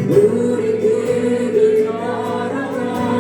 우리 그를 따라가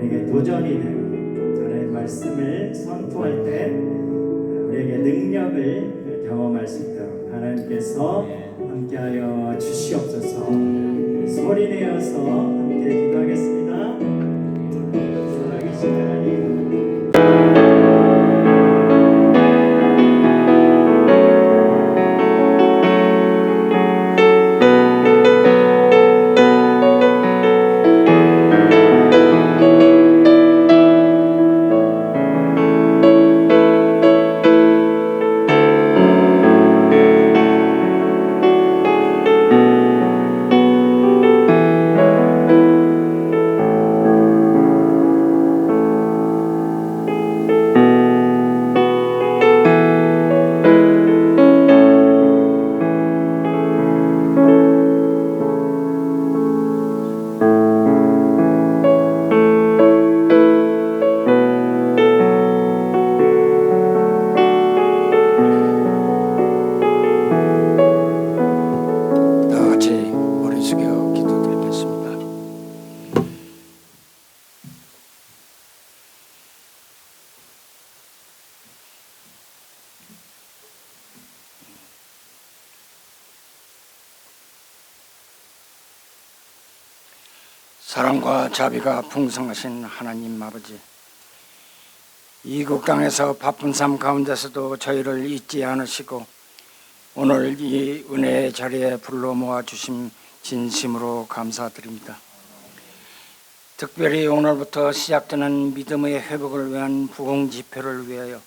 우리에게 도전이 되고 하나님의 말씀을 선포할 때 우리에게 능력을 경험할 수 있도록 하나님께서 함께하여 주시옵소서. 소리내어서 함께 기도하겠습니다. 살아계신 하나님, 사랑과 자비가 풍성하신 하나님 아버지, 이국 땅에서 바쁜 삶 가운데서도 저희를 잊지 않으시고 오늘 이 은혜의 자리에 불러 모아주심 진심으로 감사드립니다. 특별히 오늘부터 시작되는 믿음의 회복을 위한 부흥 집회를 위하여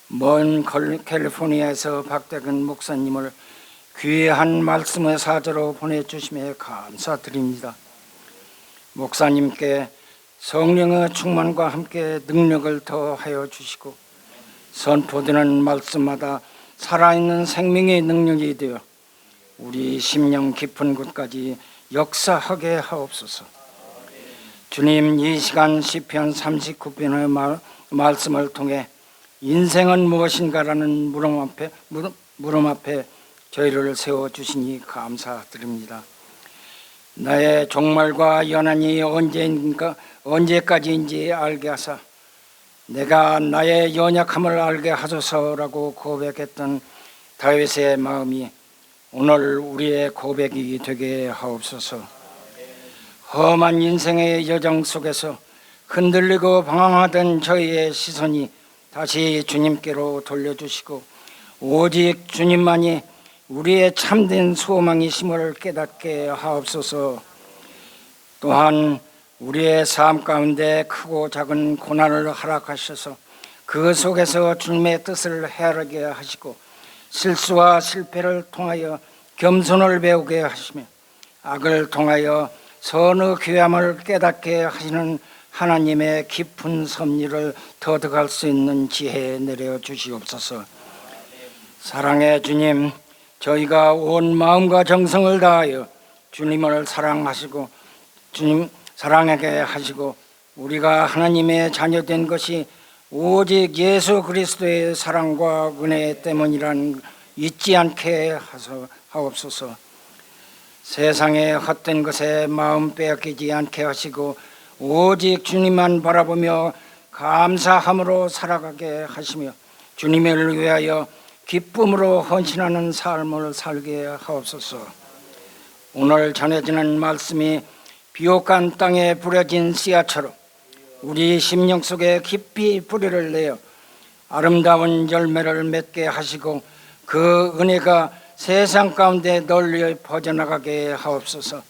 먼 캘리포니아에서 박대근 목사님을 귀한 말씀의 사자로 보내주심에 감사드립니다. 목사님께 성령의 충만과 함께 능력을 더하여 주시고 선포되는 말씀마다 살아있는 생명의 능력이 되어 우리 심령 깊은 곳까지 역사하게 하옵소서. 주님, 이 시간 시편 39편의 말씀을 통해 인생은 무엇인가라는 물음 앞에 저희를 세워주시니 감사드립니다. 나의 종말과 연한이 언제까지인지 알게 하사 내가 나의 연약함을 알게 하소서라고 고백했던 다윗의 마음이 오늘 우리의 고백이 되게 하옵소서. 험한 인생의 여정 속에서 흔들리고 방황하던 저희의 시선이 다시 주님께로 돌려주시고 오직 주님만이 우리의 참된 소망이심을 깨닫게 하옵소서. 또한 우리의 삶 가운데 크고 작은 고난을 허락하셔서 그 속에서 주님의 뜻을 헤아리게 하시고 실수와 실패를 통하여 겸손을 배우게 하시며 악을 통하여 선의 귀함을 깨닫게 하시는 하나님의 깊은 섭리를 터득할 수 있는 지혜 내려 주시옵소서. 사랑의 주님, 저희가 온 마음과 정성을 다하여 주님을 사랑하시고 주님 사랑하게 하시고 우리가 하나님의 자녀된 것이 오직 예수 그리스도의 사랑과 은혜 때문이란 잊지 않게 하옵소서. 세상의 헛된 것에 마음 빼앗기지 않게 하시고 오직 주님만 바라보며 감사함으로 살아가게 하시며 주님을 위하여 기쁨으로 헌신하는 삶을 살게 하옵소서. 오늘 전해지는 말씀이 비옥한 땅에 뿌려진 씨앗처럼 우리 심령 속에 깊이 뿌리를 내어 아름다운 열매를 맺게 하시고 그 은혜가 세상 가운데 널리 퍼져나가게 하옵소서.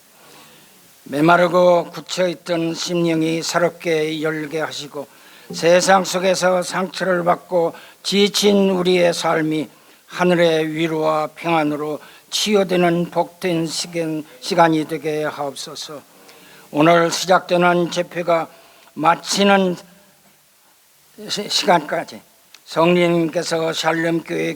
메마르고 굳혀있던 심령이 새롭게 열게 하시고 세상 속에서 상처를 받고 지친 우리의 삶이 하늘의 위로와 평안으로 치유되는 복된 시간이 되게 하옵소서. 오늘 시작되는 집회가 마치는 시간까지 성령님께서 샬롬교회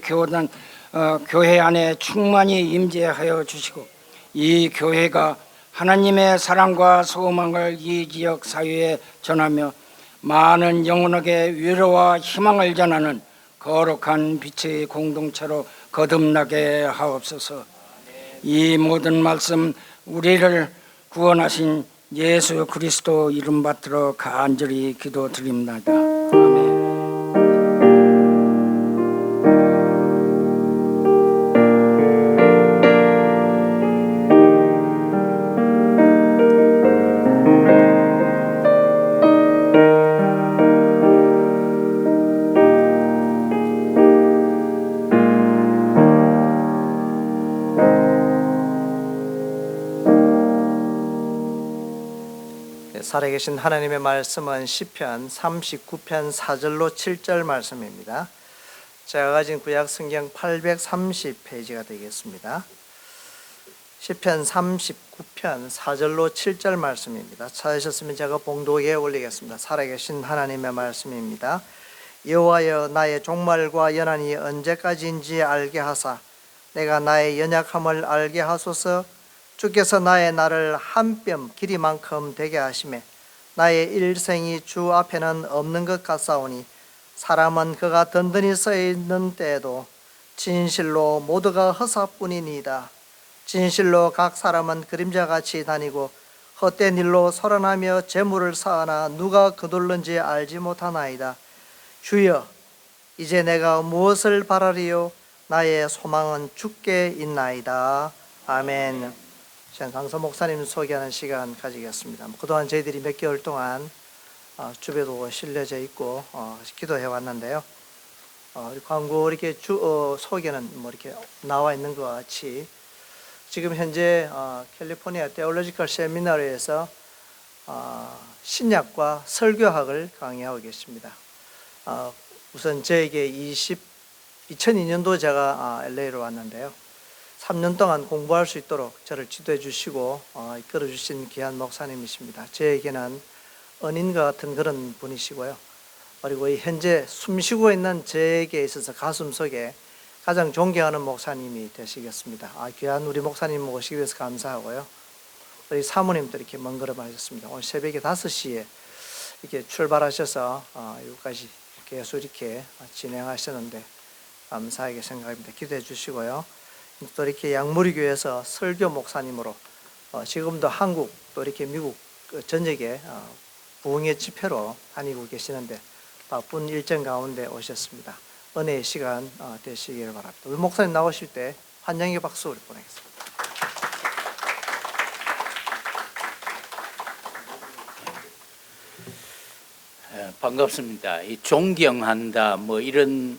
교회 안에 충만히 임재하여 주시고 이 교회가 하나님의 사랑과 소망을 이 지역 사회에 전하며 많은 영혼에게 위로와 희망을 전하는 거룩한 빛의 공동체로 거듭나게 하옵소서. 이 모든 말씀 우리를 구원하신 예수 그리스도 이름 받들어 간절히 기도드립니다. 아멘. 살아계신 하나님의 말씀은 시편 39편 4절로 7절 말씀입니다. 제가 가진 구약 성경 830페이지가 되겠습니다. 시편 39편 4절로 7절 말씀입니다. 찾으셨으면 제가 봉독에 올리겠습니다. 살아계신 하나님의 말씀입니다. 여호와여, 나의 종말과 연한이 언제까지인지 알게 하사 내가 나의 연약함을 알게 하소서. 주께서 나의 날을 한 뼘 길이만큼 되게 하시매 나의 일생이 주 앞에는 없는 것 같사오니 사람은 그가 든든히 서 있는 때에도 진실로 모두가 허사뿐이니이다. 진실로 각 사람은 그림자같이 다니고 헛된 일로 소란하며 재물을 쌓으나 누가 거둘는지 알지 못하나이다. 주여, 이제 내가 무엇을 바라리요? 나의 소망은 주께 있나이다. 아멘. 강서 목사님 소개하는 시간 가지겠습니다. 그동안 저희들이 몇 개월 동안 주변도 실려져 있고 기도해 왔는데요. 광고 이렇게 소개는 뭐 이렇게 나와 있는 것 같이 지금 현재 캘리포니아 테올로지컬 세미나리에서 신약과 설교학을 강의하고 계십니다. 우선 저에게 2002년도 제가 LA로 왔는데요. 3년 동안 공부할 수 있도록 저를 지도해 주시고 이끌어 주신 귀한 목사님이십니다. 저에게는 은인과 같은 그런 분이시고요. 그리고 현재 숨쉬고 있는 저에게 있어서 가슴속에 가장 존경하는 목사님이 되시겠습니다. 귀한 우리 목사님 모시기 위해서 감사하고요. 우리 사모님도 이렇게 먼 걸음 하셨습니다. 오늘 새벽에 5시에 이렇게 출발하셔서 여기까지 계속 이렇게 진행하셨는데 감사하게 생각합니다. 기도해 주시고요. 또 이렇게 양무리교회에서 설교 목사님으로 지금도 한국 또 이렇게 미국 전역에 부흥의 집회로 다니고 계시는데 바쁜 일정 가운데 오셨습니다. 은혜의 시간 되시기를 바랍니다. 우리 목사님 나오실 때 환영의 박수 보내겠습니다. 반갑습니다. 이 존경한다 뭐 이런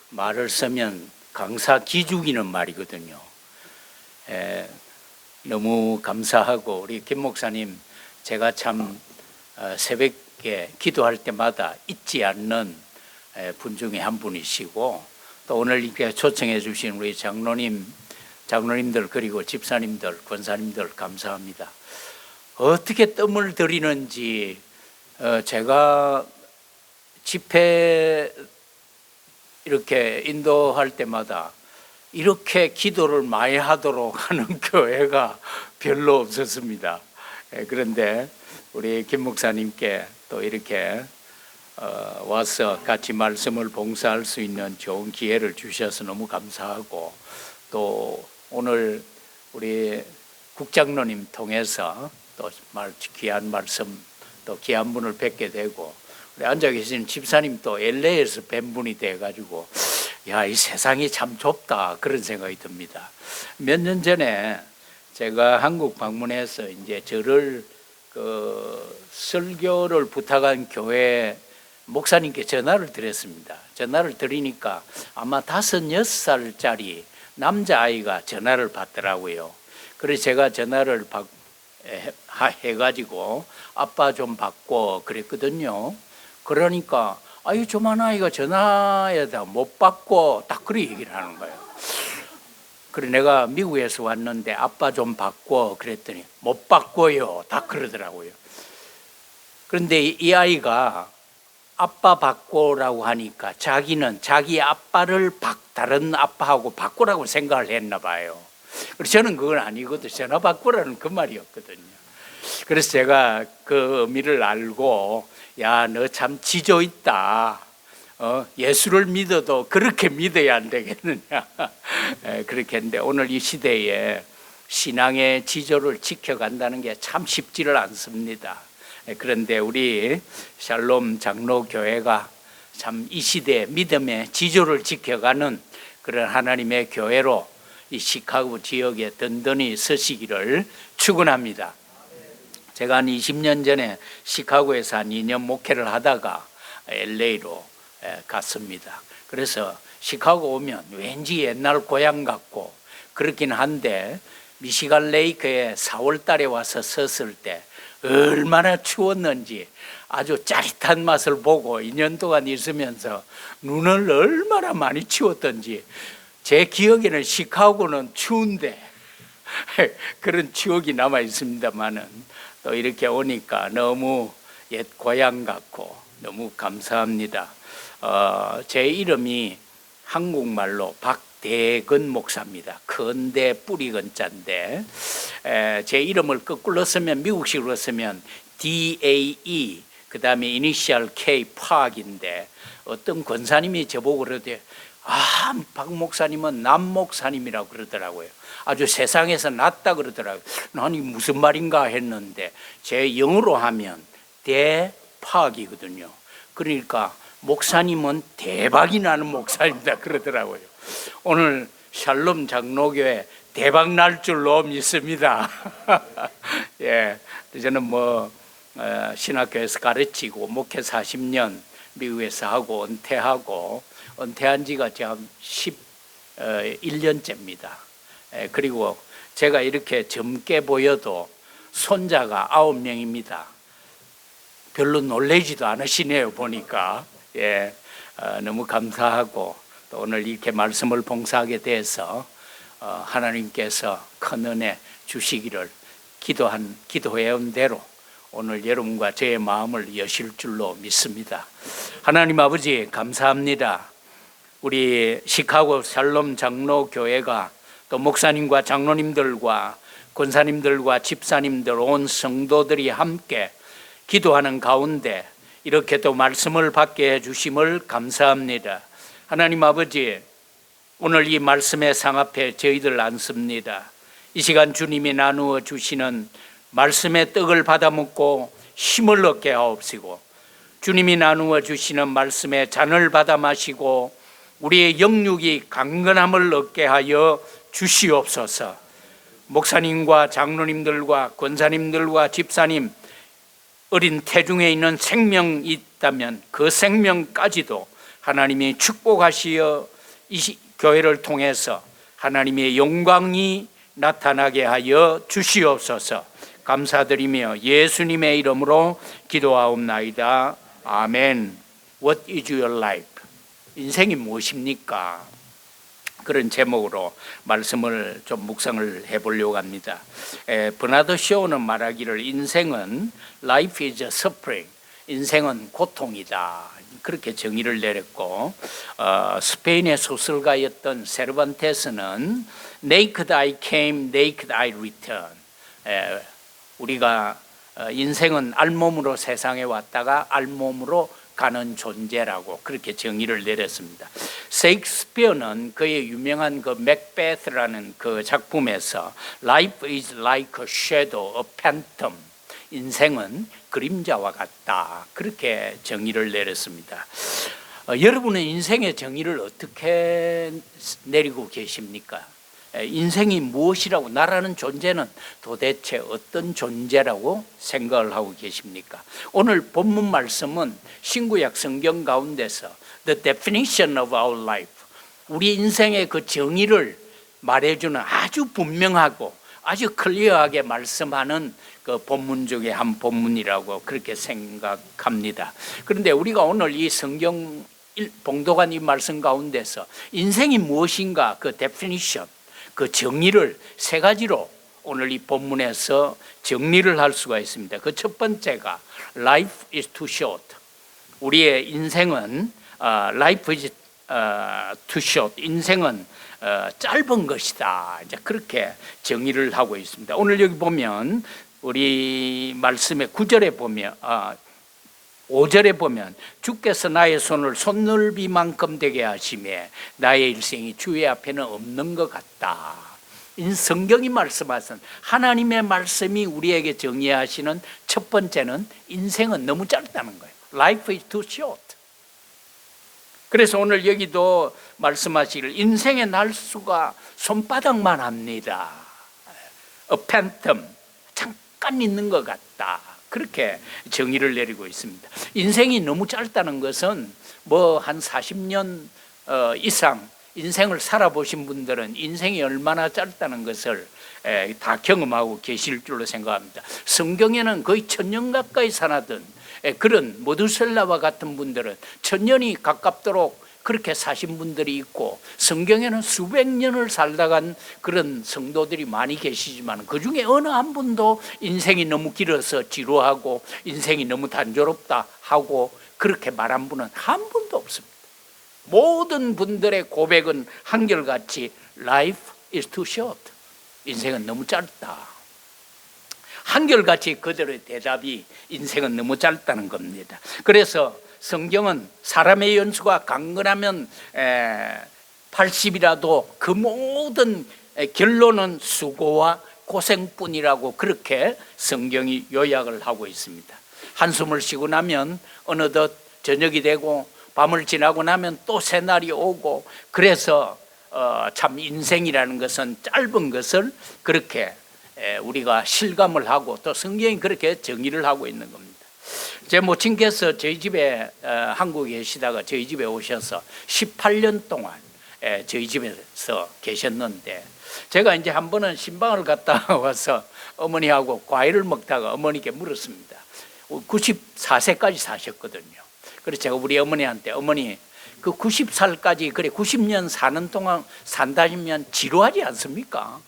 말을 쓰면 강사 기죽이는 말이거든요. 너무 감사하고 우리 김 목사님 제가 참 새벽에 기도할 때마다 잊지 않는 분 중에 한 분이시고 또 오늘 이렇게 초청해 주신 우리 장로님들 그리고 집사님들 권사님들 감사합니다. 어떻게 뜸을 들이는지 제가 집회 이렇게 인도할 때마다 이렇게 기도를 많이 하도록 하는 교회가 별로 없었습니다. 그런데 우리 김 목사님께 또 이렇게 와서 같이 말씀을 봉사할 수 있는 좋은 기회를 주셔서 너무 감사하고 또 오늘 우리 국장로님 통해서 또 귀한 말씀 또 귀한 분을 뵙게 되고 우리 앉아 계신 집사님 또 LA에서 뵌 분이 돼가지고 야, 이 세상이 참 좁다 그런 생각이 듭니다. 몇 년 전에 제가 한국 방문해서 이제 저를 설교를 부탁한 교회 목사님께 전화를 드렸습니다. 전화를 드리니까 아마 5, 6살짜리 남자아이가 전화를 받더라고요. 그래서 제가 전화를 해가지고 아빠 좀 받고 그랬거든요. 그러니까 아유 저만 아이가 전화에다 못 받고 딱 그렇게 얘기를 하는 거예요. 그래 내가 미국에서 왔는데 아빠 좀 받고 그랬더니 못 받고요 딱 그러더라고요. 그런데 이 아이가 아빠 바꾸라고 하니까 자기는 자기 아빠를 다른 아빠하고 바꾸라고 생각을 했나 봐요. 그래서 저는 그건 아니거든요. 전화 바꾸라는 그 말이었거든요. 그래서 제가 그 의미를 알고 야, 너 참 지조 있다. 예수를 믿어도 그렇게 믿어야 안 되겠느냐. 그렇게 했는데 오늘 이 시대에 신앙의 지조를 지켜간다는 게 참 쉽지를 않습니다. 그런데 우리 샬롬 장로교회가 참 이 시대의 믿음의 지조를 지켜가는 그런 하나님의 교회로 이 시카고 지역에 든든히 서시기를 축원합니다. 제가 한 20년 전에 시카고에서 한 2년 목회를 하다가 LA로 갔습니다. 그래서 시카고 오면 왠지 옛날 고향 같고 그렇긴 한데 미시간 레이크에 4월 달에 와서 섰을 때 얼마나 추웠는지 아주 짜릿한 맛을 보고 2년 동안 있으면서 눈을 얼마나 많이 치웠던지 제 기억에는 시카고는 추운데 그런 추억이 남아 있습니다만은 또 이렇게 오니까 너무 옛 고향 같고 너무 감사합니다. 제 이름이 한국말로 박대근 목사입니다. 건대 뿌리 건자인데 제 이름을 거꾸로 쓰면 미국식으로 쓰면 DAE 그 다음에 이니셜 K 파악인데 어떤 권사님이 저보고 그러대 박 목사님은 남 목사님이라고 그러더라고요. 아주 세상에서 낫다 그러더라고요. 아니 무슨 말인가 했는데 제 영어로 하면 대파악이거든요. 그러니까 목사님은 대박이 나는 목사입니다 그러더라고요. 오늘 샬롬 장로교회 대박 날 줄로 믿습니다. 예, 저는 신학교에서 가르치고 목회 40년 미국에서 하고 은퇴한 지가 지금 11년째입니다. 그리고 제가 이렇게 젊게 보여도 손자가 9명입니다. 별로 놀라지도 않으시네요 보니까. 예, 너무 감사하고 또 오늘 이렇게 말씀을 봉사하게 돼서 하나님께서 큰 은혜 주시기를 기도해온 대로 오늘 여러분과 저의 마음을 여실 줄로 믿습니다. 하나님 아버지 감사합니다. 우리 시카고 샬롬 장로교회가 또 목사님과 장로님들과 권사님들과 집사님들 온 성도들이 함께 기도하는 가운데 이렇게 또 말씀을 받게 해주심을 감사합니다. 하나님 아버지 오늘 이 말씀의 상 앞에 저희들 앉습니다. 이 시간 주님이 나누어 주시는 말씀의 떡을 받아 먹고 힘을 얻게 하옵시고 주님이 나누어 주시는 말씀의 잔을 받아 마시고 우리의 영육이 강건함을 얻게 하여 주시옵소서. 목사님과 장로님들과 권사님들과 집사님 어린 태중에 있는 생명이 있다면 그 생명까지도 하나님이 축복하시어 이 교회를 통해서 하나님의 영광이 나타나게 하여 주시옵소서. 감사드리며 예수님의 이름으로 기도하옵나이다. 아멘. What is your life? 인생이 무엇입니까? 그런 제목으로 말씀을 좀 묵상을 해보려고 합니다. 버나드 쇼는 말하기를 인생은 Life is a suffering. 인생은 고통이다. 그렇게 정의를 내렸고 스페인의 소설가였던 세르반테스는 Naked I came, naked I return. 우리가 인생은 알몸으로 세상에 왔다가 알몸으로 가는 존재라고 그렇게 정의를 내렸습니다. 셰익스피어는 그의 유명한 그 맥베스라는 그 작품에서 Life is like a shadow, a phantom. 인생은 그림자와 같다. 그렇게 정의를 내렸습니다. 여러분은 인생의 정의를 어떻게 내리고 계십니까? 인생이 무엇이라고, 나라는 존재는 도대체 어떤 존재라고 생각을 하고 계십니까? 오늘 본문 말씀은 신구약 성경 가운데서 The definition of our life, 우리 인생의 그 정의를 말해주는 아주 분명하고 아주 클리어하게 말씀하는 그 본문 중에 한 본문이라고 그렇게 생각합니다. 그런데 우리가 오늘 이 성경 봉독한 이 말씀 가운데서 인생이 무엇인가 그 definition, 그 정의를 세 가지로 오늘 이 본문에서 정리를 할 수가 있습니다. 그 첫 번째가 Life is too short. 우리의 인생은 Life is too short. 인생은 짧은 것이다. 이제 그렇게 정의를 하고 있습니다. 오늘 여기 보면 우리 말씀의 9절에 보면 5절에 보면 주께서 나의 손을 손넓이만큼 되게 하시매 나의 일생이 주의 앞에는 없는 것 같다. 성경이 말씀하신 하나님의 말씀이 우리에게 정의하시는 첫 번째는 인생은 너무 짧다는 거예요. Life is too short. 그래서 오늘 여기도 말씀하시길 인생의 날수가 손바닥만 합니다. A phantom, 잠깐 있는 것 같다. 그렇게 정의를 내리고 있습니다. 인생이 너무 짧다는 것은 뭐 한 40년 이상 인생을 살아보신 분들은 인생이 얼마나 짧다는 것을 다 경험하고 계실 줄로 생각합니다. 성경에는 거의 1000년 가까이 살았던 그런 모두셀라와 같은 분들은 1000년이 가깝도록 그렇게 사신 분들이 있고, 성경에는 수백 년을 살다 간 그런 성도들이 많이 계시지만 그 중에 어느 한 분도 인생이 너무 길어서 지루하고 인생이 너무 단조롭다 하고 그렇게 말한 분은 한 분도 없습니다. 모든 분들의 고백은 한결같이 Life is too short. 인생은 너무 짧다. 한결같이 그들의 대답이 인생은 너무 짧다는 겁니다. 그래서 성경은 사람의 연수가 강건하면 80이라도 그 모든 결론은 수고와 고생뿐이라고 그렇게 성경이 요약을 하고 있습니다. 한숨을 쉬고 나면 어느덧 저녁이 되고 밤을 지나고 나면 또 새날이 오고, 그래서 참 인생이라는 것은 짧은 것을 그렇게 우리가 실감을 하고 또 성경이 그렇게 정의를 하고 있는 겁니다. 제 모친께서 저희 집에 한국에 계시다가 저희 집에 오셔서 18년 동안 저희 집에서 계셨는데, 제가 이제 한 번은 신방을 갔다 와서 어머니하고 과일을 먹다가 어머니께 물었습니다. 94세까지 사셨거든요. 그래서 제가 우리 어머니한테, 어머니 그 90살까지 그래 90년 사는 동안 산다면 지루하지 않습니까?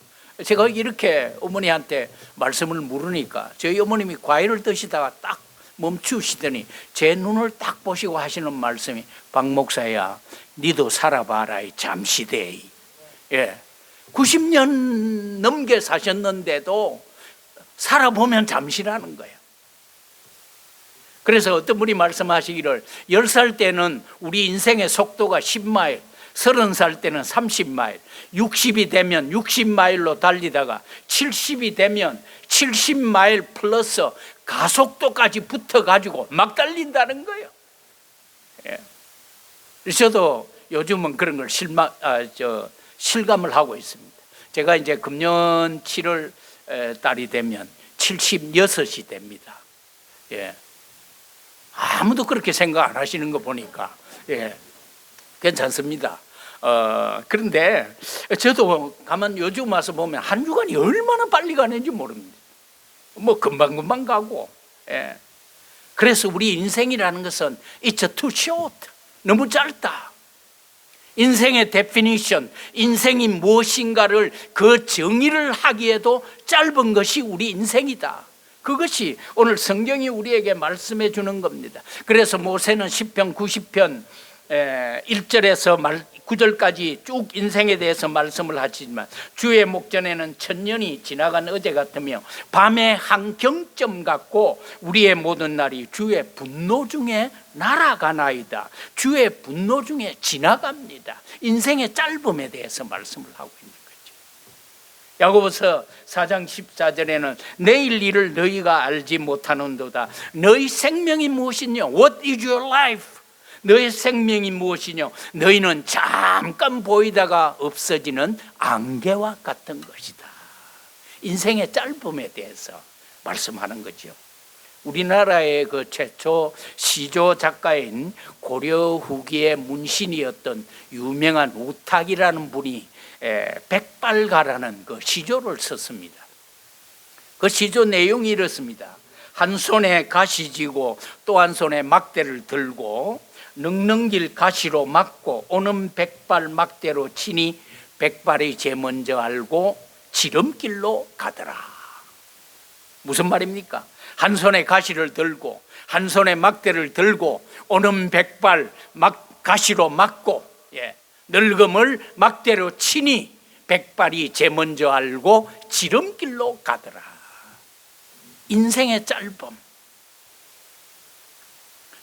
제가 이렇게 어머니한테 말씀을 물으니까 저희 어머님이 과일을 드시다가 딱 멈추시더니 제 눈을 딱 보시고 하시는 말씀이, 박 목사야, 니도 살아봐라 잠시대. 90년 넘게 사셨는데도 살아보면 잠시라는 거예요. 그래서 어떤 분이 말씀하시기를 10살 때는 우리 인생의 속도가 10마일, 30살 때는 30마일, 60이 되면 60마일로 달리다가 70이 되면 70마일 플러스 가속도까지 붙어가지고 막 달린다는 거예요. 저도 요즘은 그런 걸 실감을 하고 있습니다. 제가 이제 금년 7월 달이 되면 76이 됩니다. 아무도 그렇게 생각 안 하시는 거 보니까 괜찮습니다. 그런데 저도 가만 요즘 와서 보면 한 주간이 얼마나 빨리 가는지 모릅니다. 뭐 금방금방 가고. 그래서 우리 인생이라는 것은 It's too short. 너무 짧다. 인생의 데피니션, 인생이 무엇인가를 그 정의를 하기에도 짧은 것이 우리 인생이다. 그것이 오늘 성경이 우리에게 말씀해 주는 겁니다. 그래서 모세는 시편 90편 1절에서 9절까지 쭉 인생에 대해서 말씀을 하시지만, 주의 목전에는 1000년이 지나간 어제 같으며 밤의 한 경점 같고 우리의 모든 날이 주의 분노 중에 날아가나이다. 주의 분노 중에 지나갑니다. 인생의 짧음에 대해서 말씀을 하고 있는 거죠. 야고보서 4장 14절에는 내일 일을 너희가 알지 못하는도다. 너희 생명이 무엇이냐? What is your life? 너의 생명이 무엇이냐? 너희는 잠깐 보이다가 없어지는 안개와 같은 것이다. 인생의 짧음에 대해서 말씀하는 거죠. 우리나라의 그 최초 시조 작가인 고려 후기의 문신이었던 유명한 우탁이라는 분이 백발가라는 그 시조를 썼습니다. 그 시조 내용이 이렇습니다. 한 손에 가시 쥐고 또 한 손에 막대를 들고 능능길 가시로 막고 오는 백발 막대로 치니 백발이 제 먼저 알고 지름길로 가더라. 무슨 말입니까? 한 손에 가시를 들고 한 손에 막대를 들고 오는 백발 가시로 막고 늙음을 막대로 치니 백발이 제 먼저 알고 지름길로 가더라. 인생의 짧음.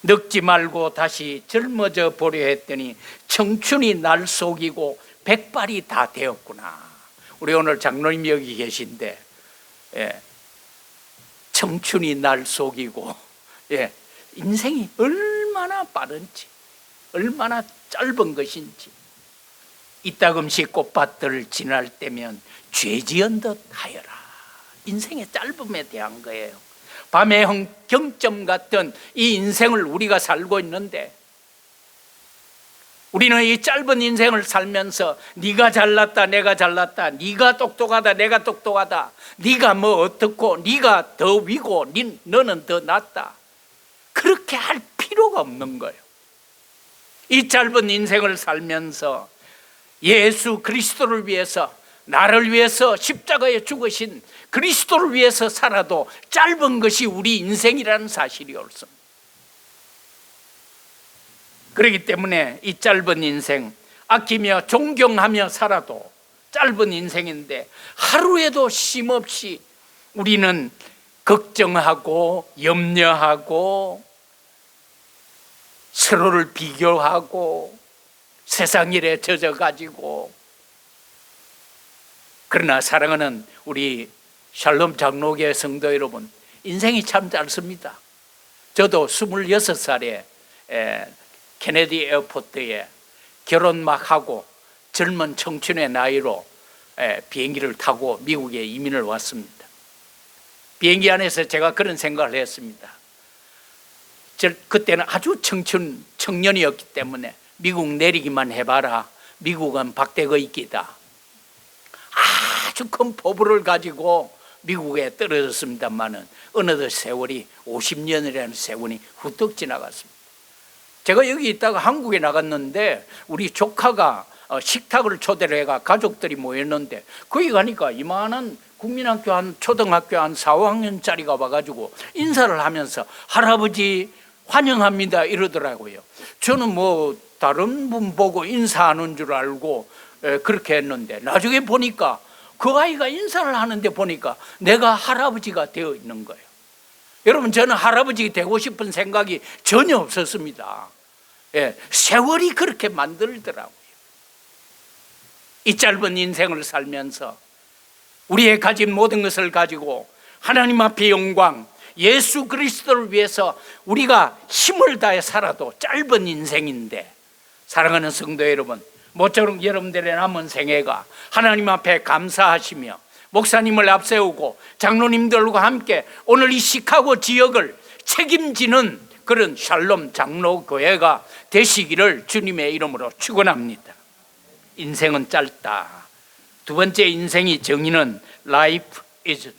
늙지 말고 다시 젊어져 보려 했더니 청춘이 날 속이고 백발이 다 되었구나. 우리 오늘 장로님 여기 계신데, 예, 청춘이 날 속이고, 예, 인생이 얼마나 빠른지, 얼마나 짧은 것인지, 이따금씩 꽃밭들을 지날 때면 죄지은 듯 하여라. 인생의 짧음에 대한 거예요. 밤의 경점 같은 이 인생을 우리가 살고 있는데, 우리는 이 짧은 인생을 살면서 네가 잘났다 내가 잘났다, 네가 똑똑하다 내가 똑똑하다, 네가 뭐 어떻고 네가 더 위고 너는 더 낫다, 그렇게 할 필요가 없는 거예요. 이 짧은 인생을 살면서 예수 그리스도를 위해서, 나를 위해서 십자가에 죽으신 그리스도를 위해서 살아도 짧은 것이 우리 인생이라는 사실이 옳습니다. 그렇기 때문에 이 짧은 인생 아끼며 존경하며 살아도 짧은 인생인데, 하루에도 쉼없이 우리는 걱정하고 염려하고 서로를 비교하고 세상 일에 젖어가지고. 그러나 사랑하는 우리 샬롬 장로교회 성도 여러분, 인생이 참 짧습니다. 저도 26살에 케네디 에어포트에 결혼 막 하고 젊은 청춘의 나이로 비행기를 타고 미국에 이민을 왔습니다. 비행기 안에서 제가 그런 생각을 했습니다. 그때는 아주 청년이었기 때문에 미국 내리기만 해봐라, 미국은 박대거의 끼다, 아주 큰 포부를 가지고 미국에 떨어졌습니다만은 어느덧 세월이 50년이라는 세월이 훌쩍 지나갔습니다. 제가 여기 있다가 한국에 나갔는데 우리 조카가 식탁을 초대를 해가 가족들이 모였는데, 거기 가니까 이만한 국민학교 초등학교 한 4, 5학년짜리가 와가지고 인사를 하면서 할아버지 환영합니다 이러더라고요. 저는 뭐 다른 분 보고 인사하는 줄 알고 그렇게 했는데, 나중에 보니까 그 아이가 인사를 하는데 보니까 내가 할아버지가 되어 있는 거예요. 여러분, 저는 할아버지 되고 싶은 생각이 전혀 없었습니다. 세월이 그렇게 만들더라고요. 이 짧은 인생을 살면서 우리의 가진 모든 것을 가지고 하나님 앞에 영광, 예수 그리스도를 위해서 우리가 힘을 다해 살아도 짧은 인생인데, 사랑하는 성도 여러분, 모쪼록 여러분들의 남은 생애가 하나님 앞에 감사하시며 목사님을 앞세우고 장로님들과 함께 오늘 이 시카고 지역을 책임지는 그런 샬롬 장로교회가 되시기를 주님의 이름으로 축원합니다. 인생은 짧다. 두 번째 인생의 정의는 Life is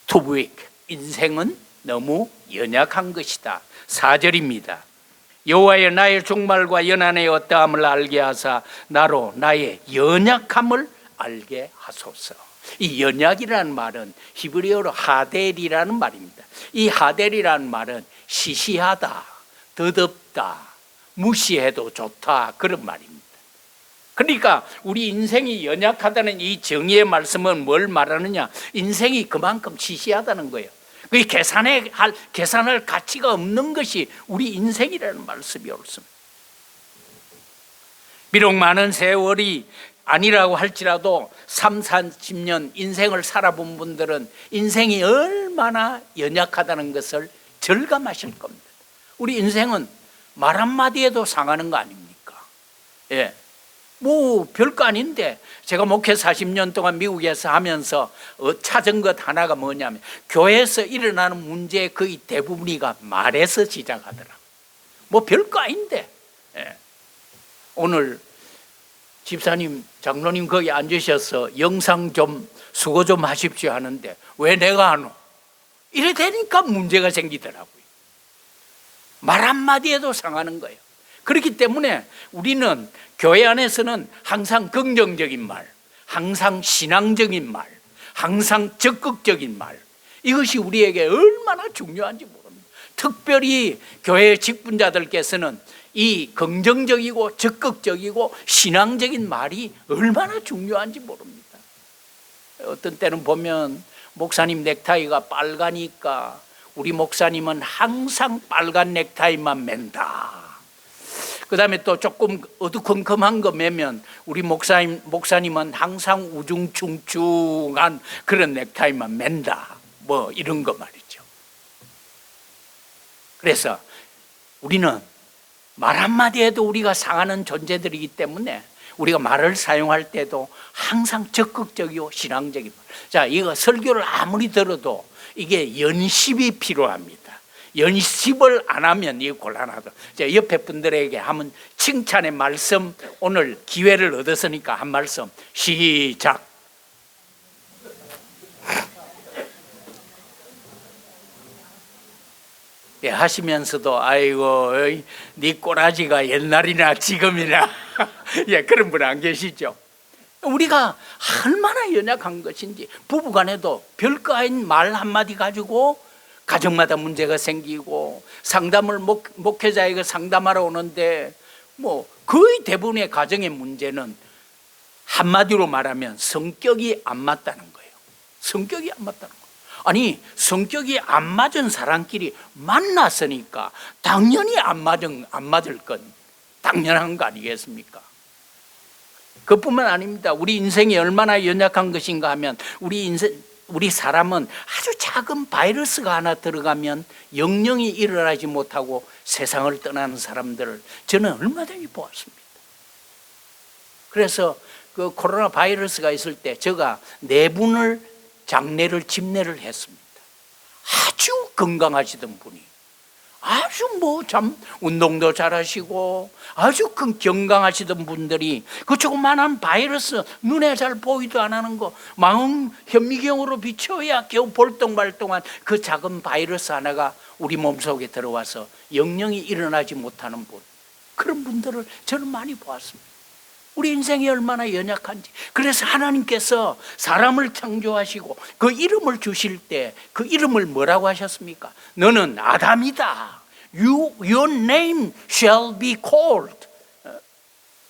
too weak. 인생은 너무 연약한 것이다. 4절입니다. 여호와여 나의 종말과 연한의 어떠함을 알게 하사 나로 나의 연약함을 알게 하소서. 이 연약이라는 말은 히브리어로 하델이라는 말입니다. 이 하델이라는 말은 시시하다, 더덥다, 무시해도 좋다, 그런 말입니다. 그러니까 우리 인생이 연약하다는 이 정의의 말씀은 뭘 말하느냐? 인생이 그만큼 시시하다는 거예요. 그 계산할 가치가 없는 것이 우리 인생이라는 말씀이 옳습니다. 비록 많은 세월이 아니라고 할지라도 3, 40년 인생을 살아본 분들은 인생이 얼마나 연약하다는 것을 절감하실 겁니다. 우리 인생은 말 한마디에도 상하는 거 아닙니까? 예. 뭐 별거 아닌데, 제가 목회 40년 동안 미국에서 하면서 찾은 것 하나가 뭐냐면, 교회에서 일어나는 문제의 거의 대부분이가 말에서 시작하더라. 뭐 별거 아닌데. 예. 오늘 집사님, 장로님 거기 앉으셔서 영상 좀 수고 좀 하십시오 하는데 왜 내가 안 오? 이래 되니까 문제가 생기더라고요. 말 한마디에도 상하는 거예요. 그렇기 때문에 우리는 교회 안에서는 항상 긍정적인 말, 항상 신앙적인 말, 항상 적극적인 말, 이것이 우리에게 얼마나 중요한지 모릅니다. 특별히 교회 직분자들께서는 이 긍정적이고 적극적이고 신앙적인 말이 얼마나 중요한지 모릅니다. 어떤 때는 보면 목사님 넥타이가 빨가니까 우리 목사님은 항상 빨간 넥타이만 맨다. 그다음에 또 조금 어두컴컴한 거 매면 우리 목사님은 항상 우중충충한 그런 넥타이만 맨다. 뭐 이런 거 말이죠. 그래서 우리는 말 한마디에도 우리가 상하는 존재들이기 때문에 우리가 말을 사용할 때도 항상 적극적이고 신앙적이고. 자, 이거 설교를 아무리 들어도 이게 연습이 필요합니다. 연습을 안 하면 이게 곤란하다. 자, 옆에 분들에게 한번 칭찬의 말씀, 오늘 기회를 얻었으니까 한 말씀 시작. 예, 하시면서도 아이고 네 꼬라지가 옛날이나 지금이나 예, 그런 분 안 계시죠? 우리가 얼마나 연약한 것인지 부부간에도 별거 아닌 말 한마디 가지고 가정마다 문제가 생기고 상담을 목회자에게 상담하러 오는데 뭐 거의 대부분의 가정의 문제는 한마디로 말하면 성격이 안 맞다는 거예요. 성격이 안 맞다는 거예요. 아니 성격이 안 맞은 사람끼리 만났으니까 당연히 안 맞을 건 당연한 거 아니겠습니까? 그뿐만 아닙니다. 우리 인생이 얼마나 연약한 것인가 하면 우리 사람은 아주 작은 바이러스가 하나 들어가면 영영이 일어나지 못하고 세상을 떠나는 사람들을 저는 얼마든지 보았습니다. 그래서 그 코로나 바이러스가 있을 때 제가 4분을 장례를 집례를 했습니다. 아주 건강하시던 분이 아주 뭐 참 운동도 잘하시고 아주 건강하시던 분들이 그 조그만한 바이러스 눈에 잘 보이도 안 하는 거 마음 현미경으로 비춰야 겨우 볼똥말똥한 그 작은 바이러스 하나가 우리 몸속에 들어와서 영영이 일어나지 못하는 분, 그런 분들을 저는 많이 보았습니다. 우리 인생이 얼마나 연약한지. 그래서 하나님께서 사람을 창조하시고 그 이름을 주실 때 그 이름을 뭐라고 하셨습니까? 너는 아담이다. Your name shall be called.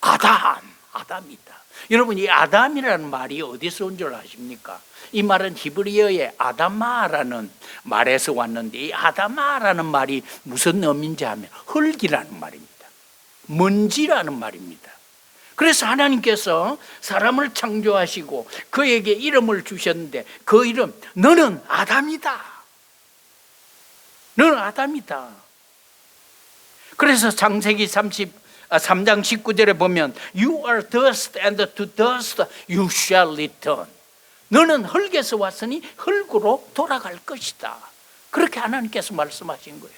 아담이다. 여러분, 이 아담이라는 말이 어디서 온 줄 아십니까? 이 말은 히브리어의 아담아라는 말에서 왔는데, 이 아담아라는 말이 무슨 의미인지 하면 흙이라는 말입니다. 먼지라는 말입니다. 그래서 하나님께서 사람을 창조하시고 그에게 이름을 주셨는데 그 이름, 너는 아담이다. 너는 아담이다. 그래서 창세기 3장 19절에 보면 You are dust and to dust you shall return. 너는 흙에서 왔으니 흙으로 돌아갈 것이다. 그렇게 하나님께서 말씀하신 거예요.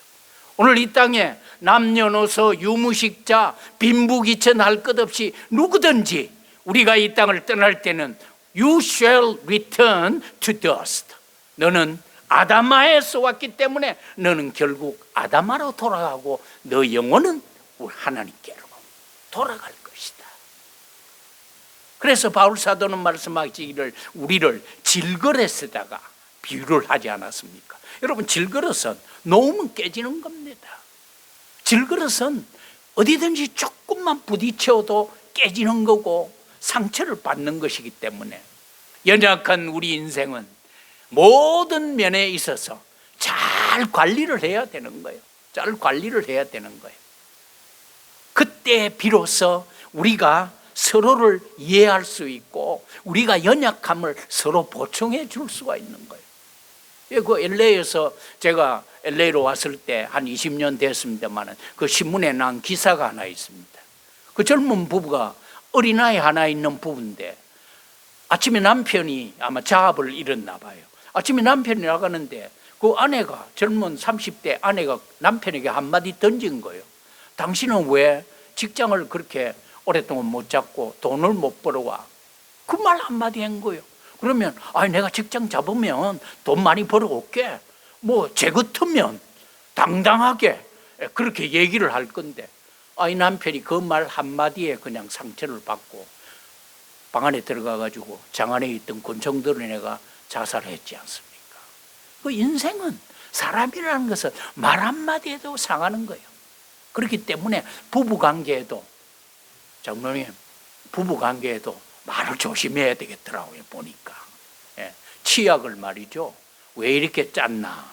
오늘 이 땅에 남녀노소 유무식자 빈부귀천 할 것 없이 누구든지 우리가 이 땅을 떠날 때는 You shall return to dust. 너는 아담아에서 왔기 때문에 너는 결국 아담아로 돌아가고 너 영혼은 하나님께로 돌아갈 것이다. 그래서 바울 사도는 말씀하기를 우리를 질그릇에다가 비유를 하지 않았습니까? 여러분, 질그릇은 놓으면 깨지는 겁니다. 질그릇은 어디든지 조금만 부딪혀도 깨지는 거고 상처를 받는 것이기 때문에 연약한 우리 인생은 모든 면에 있어서 잘 관리를 해야 되는 거예요. 잘 관리를 해야 되는 거예요. 그때 비로소 우리가 서로를 이해할 수 있고 우리가 연약함을 서로 보충해 줄 수가 있는 거예요. 그 LA에서 제가 LA로 왔을 때 한 20년 됐습니다만 그 신문에 난 기사가 하나 있습니다. 그 젊은 부부가 어린아이 하나 있는 부부인데 아침에 남편이 아마 자업을 잃었나 봐요. 아침에 남편이 나가는데 그 아내가, 젊은 30대 아내가 남편에게 한마디 던진 거예요. 당신은 왜 직장을 그렇게 오랫동안 못 잡고 돈을 못 벌어와? 그 말 한마디 한 거예요. 그러면 내가 직장 잡으면 돈 많이 벌어올게, 뭐 제 같으면 당당하게 그렇게 얘기를 할 건데 이 남편이 그 말 한마디에 그냥 상처를 받고 방 안에 들어가가지고 장 안에 있던 권총들어내가 자살했지 않습니까? 그 인생은, 사람이라는 것은 말 한마디에도 상하는 거예요. 그렇기 때문에 부부관계에도, 장로님, 부부관계에도 말을 조심해야 되겠더라고요. 보니까 치약을 말이죠, 왜 이렇게 짰나,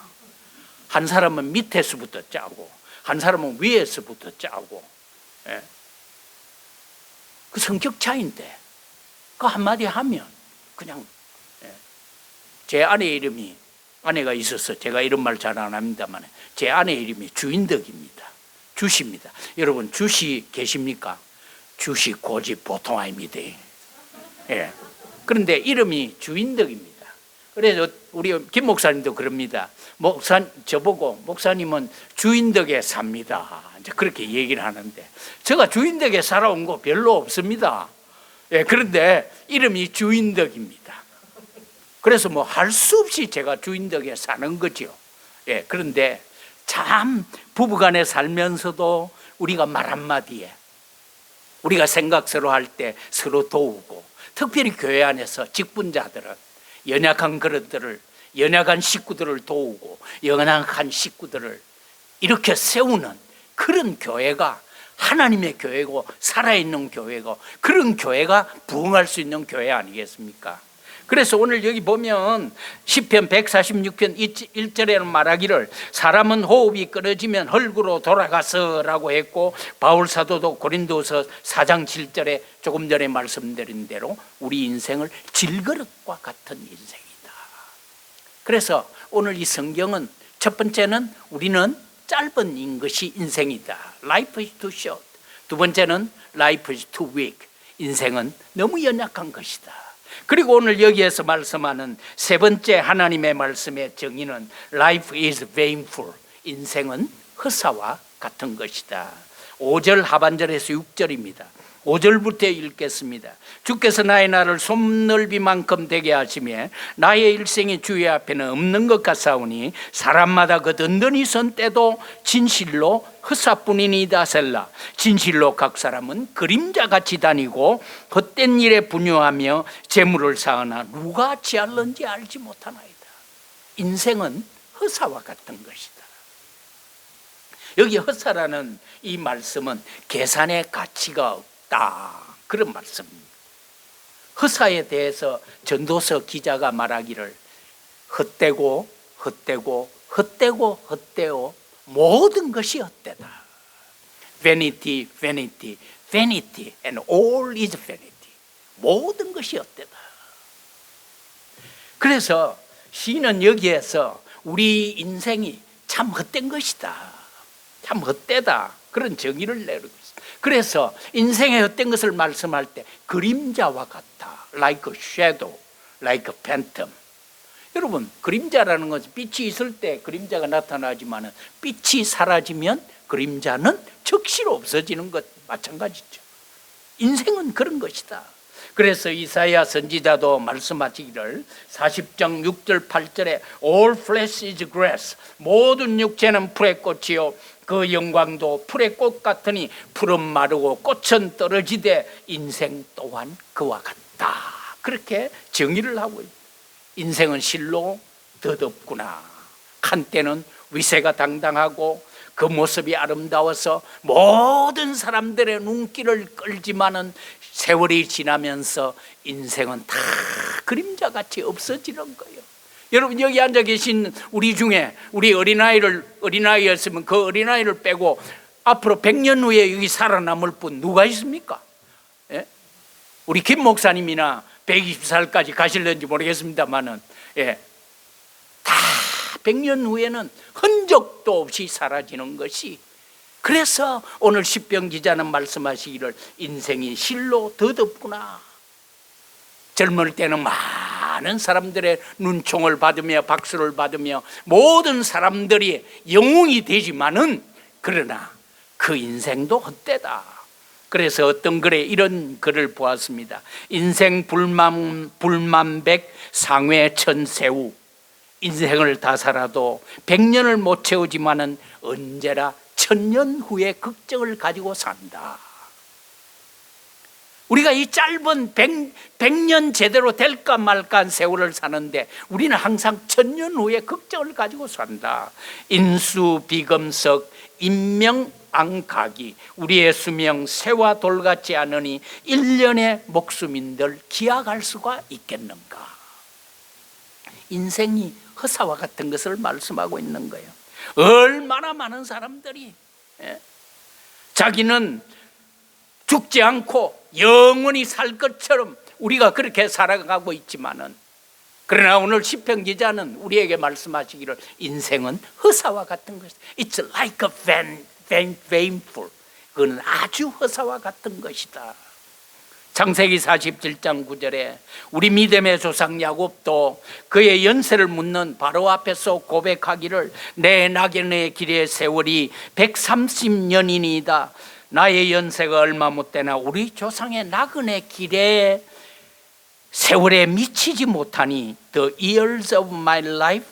한 사람은 밑에서부터 짜고 한 사람은 위에서부터 짜고 예. 그 성격 차이인데 그 한마디 하면 그냥 제 아내 이름이 아내가 있어서 제가 이런 말 잘 안 합니다만 제 아내 이름이 주인덕입니다. 주시입니다. 여러분 주시 계십니까? 주시 고집 보통 아닙니다. 예. 그런데 이름이 주인덕입니다. 그래서 우리 김 목사님도 그럽니다. 저보고 목사님은 주인덕에 삽니다. 이제 그렇게 얘기를 하는데 제가 주인덕에 살아온 거 별로 없습니다. 예, 그런데 이름이 주인덕입니다. 그래서 뭐 할 수 없이 제가 주인덕에 사는 거죠. 예, 그런데 참 부부간에 살면서도 우리가 말 한마디에 우리가 생각서로 할 때 서로 도우고 특별히 교회 안에서 직분자들은 연약한 그릇들을 연약한 식구들을 도우고 연약한 식구들을 이렇게 세우는 그런 교회가 하나님의 교회고 살아있는 교회고 그런 교회가 부흥할 수 있는 교회 아니겠습니까? 그래서 오늘 여기 보면 시편 146편 1절에는 말하기를 사람은 호흡이 끊어지면 헐구로 돌아가서라고 했고 바울 사도도 고린도서 4장 7절에 조금 전에 말씀드린 대로 우리 인생을 질그릇과 같은 인생이다. 그래서 오늘 이 성경은 첫 번째는 우리는 짧은 것이 인생이다. Life is too short. 두 번째는 Life is too weak. 인생은 너무 연약한 것이다. 그리고 오늘 여기에서 말씀하는 세 번째 하나님의 말씀의 정의는 Life is vainful. 인생은 허사와 같은 것이다. 5절 하반절에서 6절입니다. 5절부터 읽겠습니다. 주께서 나의 날을 솜넓이만큼 되게 하시며 나의 일생이 주의 앞에는 없는 것 같사오니 사람마다 그 든든히 선 때도 진실로 허사뿐이니이다 셀라. 진실로 각 사람은 그림자같이 다니고 헛된 일에 분유하며 재물을 쌓으나 누가 지할는지 알지 못하나이다. 인생은 허사와 같은 것이다. 여기 허사라는 이 말씀은 계산의 가치가 없다, 그런 말씀입니다. 허사에 대해서 전도서 기자가 말하기를 헛되고 헛되고 헛되고 헛되고 모든 것이 헛되다. Vanity, vanity, vanity and all is vanity. 모든 것이 헛되다. 그래서 시인은 여기에서 우리 인생이 참 헛된 것이다, 참 헛되다, 그런 정의를 내리고 있습니다. 그래서 인생의 헛된 것을 말씀할 때 그림자와 같다. Like a shadow, like a phantom. 여러분, 그림자라는 것은 빛이 있을 때 그림자가 나타나지만 빛이 사라지면 그림자는 즉시로 없어지는 것 마찬가지죠. 인생은 그런 것이다. 그래서 이사야 선지자도 말씀하시기를 40장 6절 8절에 All flesh is grass. 모든 육체는 풀의 꽃이요 그 영광도 풀의 꽃 같으니 풀은 마르고 꽃은 떨어지되 인생 또한 그와 같다. 그렇게 정의를 하고 있다. 인생은 실로 더덥구나. 한때는 위세가 당당하고 그 모습이 아름다워서 모든 사람들의 눈길을 끌지만은 세월이 지나면서 인생은 다 그림자같이 없어지는 거예요. 여러분, 여기 앉아 계신 우리 중에 우리 어린아이였으면 그 어린아이를 빼고 앞으로 100년 후에 여기 살아남을 분 누가 있습니까? 예? 우리 김 목사님이나 120살까지 가실는지 모르겠습니다만은, 예. 다 100년 후에는 흔적도 없이 사라지는 것이, 그래서 오늘 시편 기자는 말씀하시기를 인생이 실로 더덥구나. 젊을 때는 많은 사람들의 눈총을 받으며 박수를 받으며 모든 사람들이 영웅이 되지만은 그러나 그 인생도 헛되다. 그래서 어떤 글에 이런 글을 보았습니다. 인생 불만백 상회천세우. 인생을 다 살아도 100년을 못 채우지만은 언제나 1000년 후의 걱정을 가지고 산다. 우리가 이 짧은 100년 제대로 될까 말까 한 세월을 사는데 우리는 항상 1000년 후에 걱정을 가지고 산다. 인수비검석 인명앙각이 우리의 수명 새와 돌같지 않으니 1년의 목숨인들 기약할 수가 있겠는가. 인생이 허사와 같은 것을 말씀하고 있는 거예요. 얼마나 많은 사람들이 자기는 죽지 않고 영원히 살 것처럼 우리가 그렇게 살아가고 있지만은, 그러나 오늘 시편 기자는 우리에게 말씀하시기를 인생은 허사와 같은 것이다. It's like a vainful. 그건 아주 허사와 같은 것이다. 창세기 47장 9절에 우리 믿음의 조상 야곱도 그의 연세를 묻는 바로 앞에서 고백하기를 내 나그네의 길의 세월이 130년이니이다. 나의 연세가 얼마 못 되나 우리 조상의 나그네 길에 세월에 미치지 못하니 The years of my life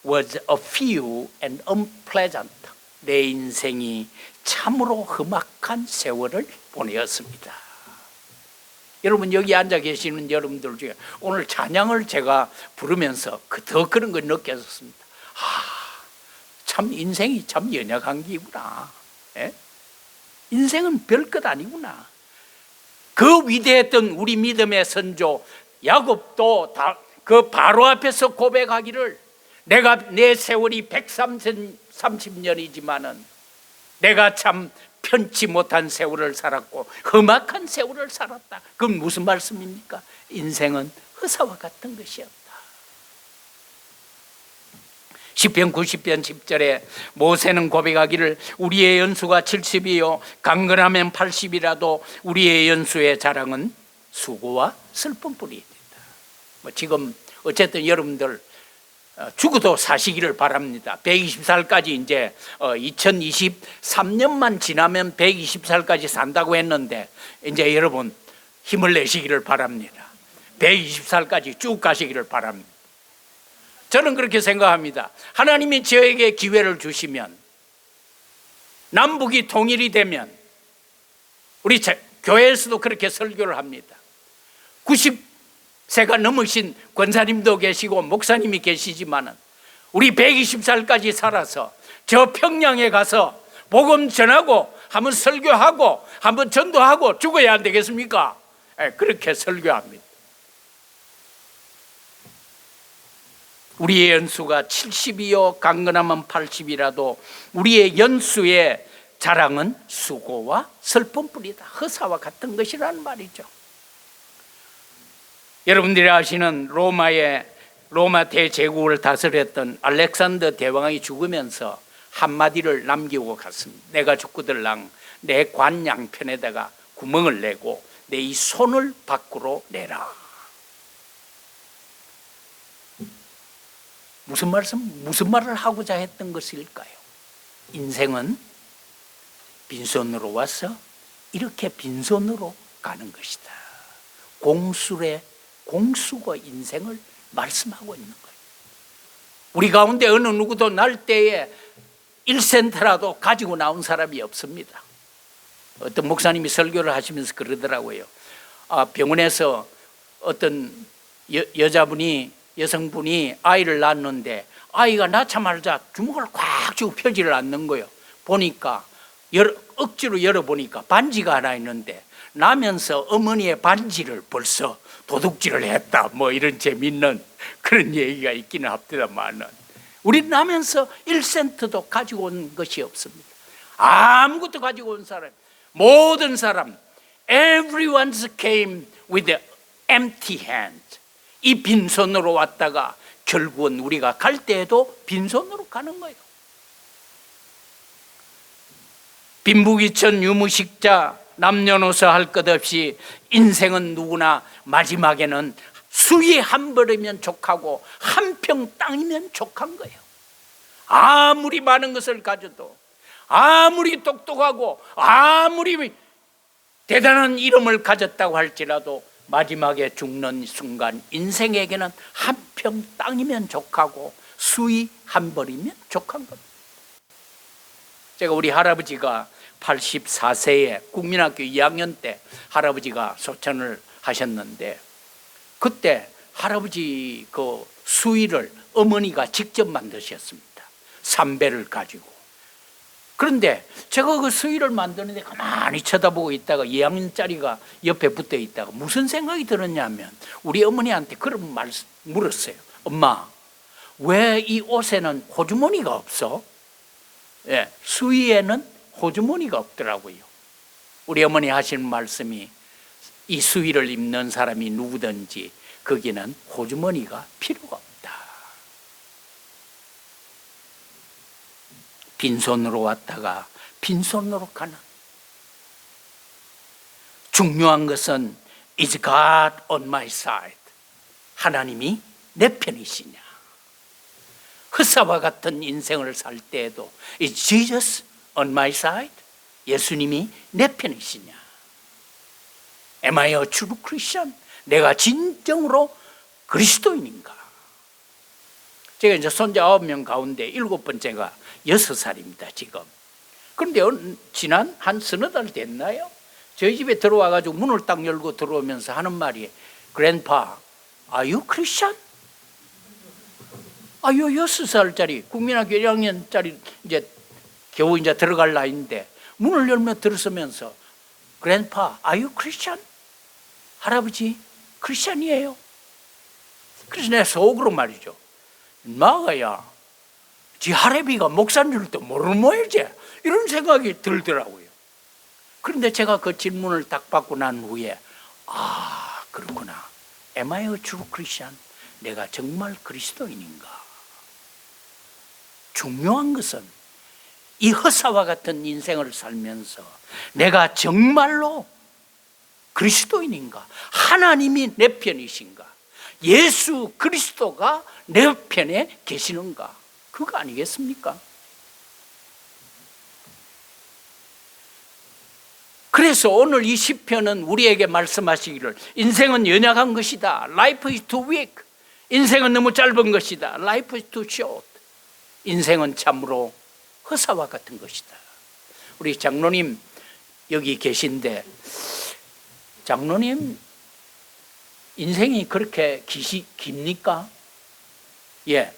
was a few and unpleasant. 내 인생이 참으로 험악한 세월을 보내었습니다. 여러분, 여기 앉아 계시는 여러분들 중에 오늘 찬양을 제가 부르면서 더 그런 걸 느꼈습니다. 참 인생이 참 연약한 기구나. 예? 인생은 별것 아니구나. 그 위대했던 우리 믿음의 선조 야곱도 그 바로 앞에서 고백하기를 내 세월이 130년이지만은 내가 참 편치 못한 세월을 살았고 험악한 세월을 살았다. 그건 무슨 말씀입니까? 인생은 허사와 같은 것이었다. 시편 90편 10절에 모세는 고백하기를 우리의 연수가 70이요 강건하면 80이라도 우리의 연수의 자랑은 수고와 슬픔뿐이다. 지금 어쨌든 여러분들 죽어도 사시기를 바랍니다. 120살까지 이제 2023년만 지나면 120살까지 산다고 했는데 이제 여러분 힘을 내시기를 바랍니다. 120살까지 쭉 가시기를 바랍니다. 저는 그렇게 생각합니다. 하나님이 저에게 기회를 주시면, 남북이 통일이 되면, 우리 교회에서도 그렇게 설교를 합니다. 90세가 넘으신 권사님도 계시고 목사님이 계시지만은 우리 120살까지 살아서 저 평양에 가서 복음 전하고 한번 설교하고 한번 전도하고 죽어야 안 되겠습니까? 그렇게 설교합니다. 우리의 연수가 70이요 강건하면 80이라도 우리의 연수의 자랑은 수고와 슬픔뿐이다. 허사와 같은 것이라는 말이죠. 여러분들이 아시는 로마 대제국을 다스렸던 알렉산더 대왕이 죽으면서 한마디를 남기고 갔습니다. 내가 죽거들랑 내 관 양편에다가 구멍을 내고 내 이 손을 밖으로 내라. 무슨 말을 하고자 했던 것일까요? 인생은 빈손으로 와서 이렇게 빈손으로 가는 것이다. 공수고 인생을 말씀하고 있는 거예요. 우리 가운데 어느 누구도 날 때에 1센트라도 가지고 나온 사람이 없습니다. 어떤 목사님이 설교를 하시면서 그러더라고요. 병원에서 어떤 여성분이 아이를 낳았는데 아이가 낳자마자 주먹을 꽉 쥐고 펴지를 않는 거예요. 보니까 억지로 열어보니까 반지가 하나 있는데 나면서 어머니의 반지를 벌써 도둑질을 했다, 뭐 이런 재밌는 그런 얘기가 있기는 합니다만은 우리 나면서 1센트도 가지고 온 것이 없습니다. 아무것도 가지고 온 사람, 모든 사람, everyone came with an empty hand. 이 빈손으로 왔다가 결국은 우리가 갈 때에도 빈손으로 가는 거예요. 빈부귀천 유무식자 남녀노소 할 것 없이 인생은 누구나 마지막에는 수위 한 벌이면 족하고 한 평 땅이면 족한 거예요. 아무리 많은 것을 가져도, 아무리 똑똑하고 아무리 대단한 이름을 가졌다고 할지라도 마지막에 죽는 순간 인생에게는 한 평 땅이면 족하고 수위 한 벌이면 족한 겁니다. 제가 우리 할아버지가 84세에 국민학교 2학년 때 할아버지가 소천을 하셨는데 그때 할아버지 그 수위를 어머니가 직접 만드셨습니다. 삼배를 가지고. 그런데 제가 그 수위를 만드는데 가만히 쳐다보고 있다가 2학년짜리가 옆에 붙어 있다가 무슨 생각이 들었냐면 우리 어머니한테 그런 말 물었어요. 엄마, 왜 이 옷에는 호주머니가 없어? 예, 수위에는 호주머니가 없더라고요. 우리 어머니 하시는 말씀이 이 수의를 입는 사람이 누구든지 거기는 호주머니가 필요가 없다. 빈손으로 왔다가 빈손으로 가는. 중요한 것은 Is God on my side? 하나님이 내 편이시냐? 흑사와 같은 인생을 살 때에도 Is Jesus on my side? 예수님이 내 편이시냐? Am I a true Christian? 내가 진정으로 그리스도인인가? 제가 이제 손자 9명 가운데 7번째가 6살입니다, 지금. 그런데 지난 한 서너 달 됐나요? 저희 집에 들어와가지고 문을 딱 열고 들어오면서 하는 말이 Grandpa, are you Christian? 요 6살짜리 국민학교 1학년짜리 이제 겨우 이제 들어갈 나이인데 문을 열며 들으면서 Grandpa, are you Christian? 할아버지, 크리스찬이에요. 그래서 내 속으로 말이죠. 마가야, 지 할애비가 목사인 줄도 모르는 모양이지. 이런 생각이 들더라고요. 그런데 제가 그 질문을 딱 받고 난 후에 그렇구나. Am I a true Christian? 내가 정말 그리스도인인가? 중요한 것은 이 허사와 같은 인생을 살면서 내가 정말로 그리스도인인가? 하나님이 내 편이신가? 예수 그리스도가 내 편에 계시는가? 그거 아니겠습니까? 그래서 오늘 이 시편은 우리에게 말씀하시기를 인생은 연약한 것이다. Life is too weak. 인생은 너무 짧은 것이다. Life is too short. 인생은 참으로 허사와 같은 것이다. 우리 장로님 여기 계신데 장로님 인생이 그렇게 깁니까? 예.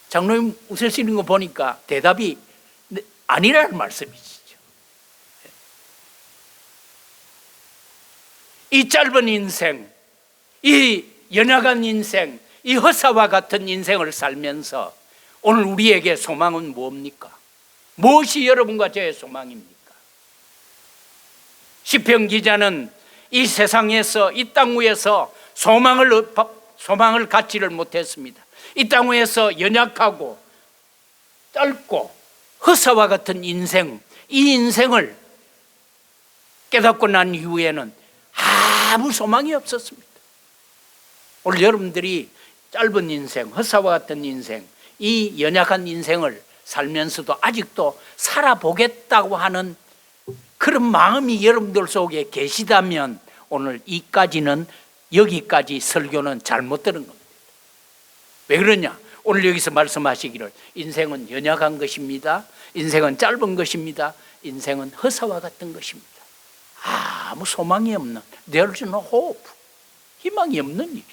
장로님 웃으시는 거 보니까 대답이 아니라는 말씀이시죠. 이 짧은 인생, 이 연약한 인생, 이 허사와 같은 인생을 살면서 오늘 우리에게 소망은 뭡니까? 무엇이 여러분과 저의 소망입니까? 시편 기자는 이 세상에서 이 땅 위에서 소망을 갖지를 못했습니다. 이 땅 위에서 연약하고 짧고 허사와 같은 인생, 이 인생을 깨닫고 난 이후에는 아무 소망이 없었습니다. 오늘 여러분들이 짧은 인생, 허사와 같은 인생, 이 연약한 인생을 살면서도 아직도 살아보겠다고 하는 그런 마음이 여러분들 속에 계시다면 오늘 여기까지 설교는 잘못 들은 겁니다. 왜 그러냐? 오늘 여기서 말씀하시기를 인생은 연약한 것입니다. 인생은 짧은 것입니다. 인생은 허사와 같은 것입니다. 아무 소망이 없는, there's no hope, 희망이 없는 일이죠.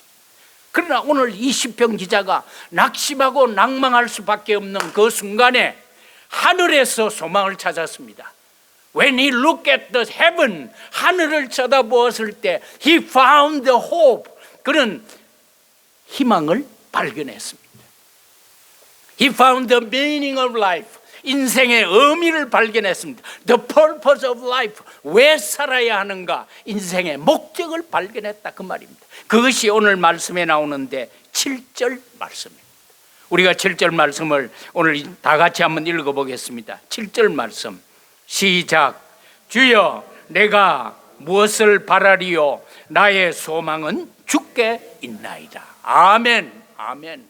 그러나 오늘 이 시편 기자가 낙심하고 낭망할 수밖에 없는 그 순간에 하늘에서 소망을 찾았습니다. When he looked at the heaven, 하늘을 쳐다보았을 때 he found the hope, 그는 희망을 발견했습니다. He found the meaning of life, 인생의 의미를 발견했습니다. The purpose of life, 왜 살아야 하는가, 인생의 목적을 발견했다, 그 말입니다. 그것이 오늘 말씀에 나오는데 7절 말씀입니다. 우리가 7절 말씀을 오늘 다 같이 한번 읽어보겠습니다. 7절 말씀 시작. 주여 내가 무엇을 바라리요? 나의 소망은 주께 있나이다. 아멘. 아멘.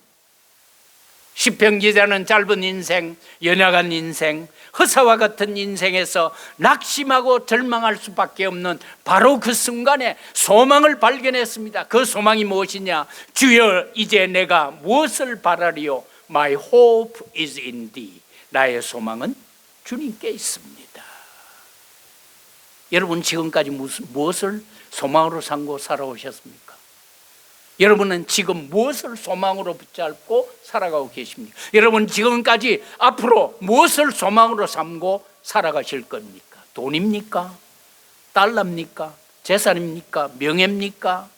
시편 기자는 짧은 인생, 연약한 인생, 허사와 같은 인생에서 낙심하고 절망할 수밖에 없는 바로 그 순간에 소망을 발견했습니다. 그 소망이 무엇이냐? 주여 이제 내가 무엇을 바라리요? My hope is in thee. 나의 소망은 주님께 있습니다. 여러분 지금까지 무엇을 소망으로 삼고 살아오셨습니까? 여러분은 지금 무엇을 소망으로 붙잡고 살아가고 계십니까? 여러분 지금까지 앞으로 무엇을 소망으로 삼고 살아가실 겁니까? 돈입니까? 달러입니까? 재산입니까? 명예입니까?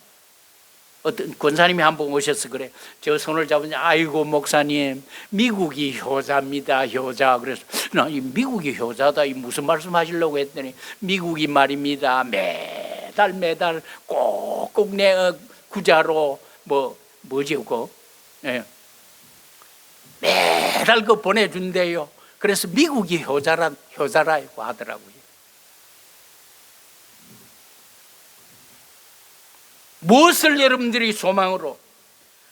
어떤 권사님이 한 번 오셔서 그래. 저 손을 잡으니 아이고 목사님 미국이 효자입니다. 효자. 그래서 나 이 미국이 효자다. 이 무슨 말씀 하시려고 했더니 미국이 말입니다. 매달 꼭꼭 내 구자로 뭐지 그거 예. 매달 그 보내준대요. 그래서 미국이 효자라고 하더라고요. 무엇을 여러분들이 소망으로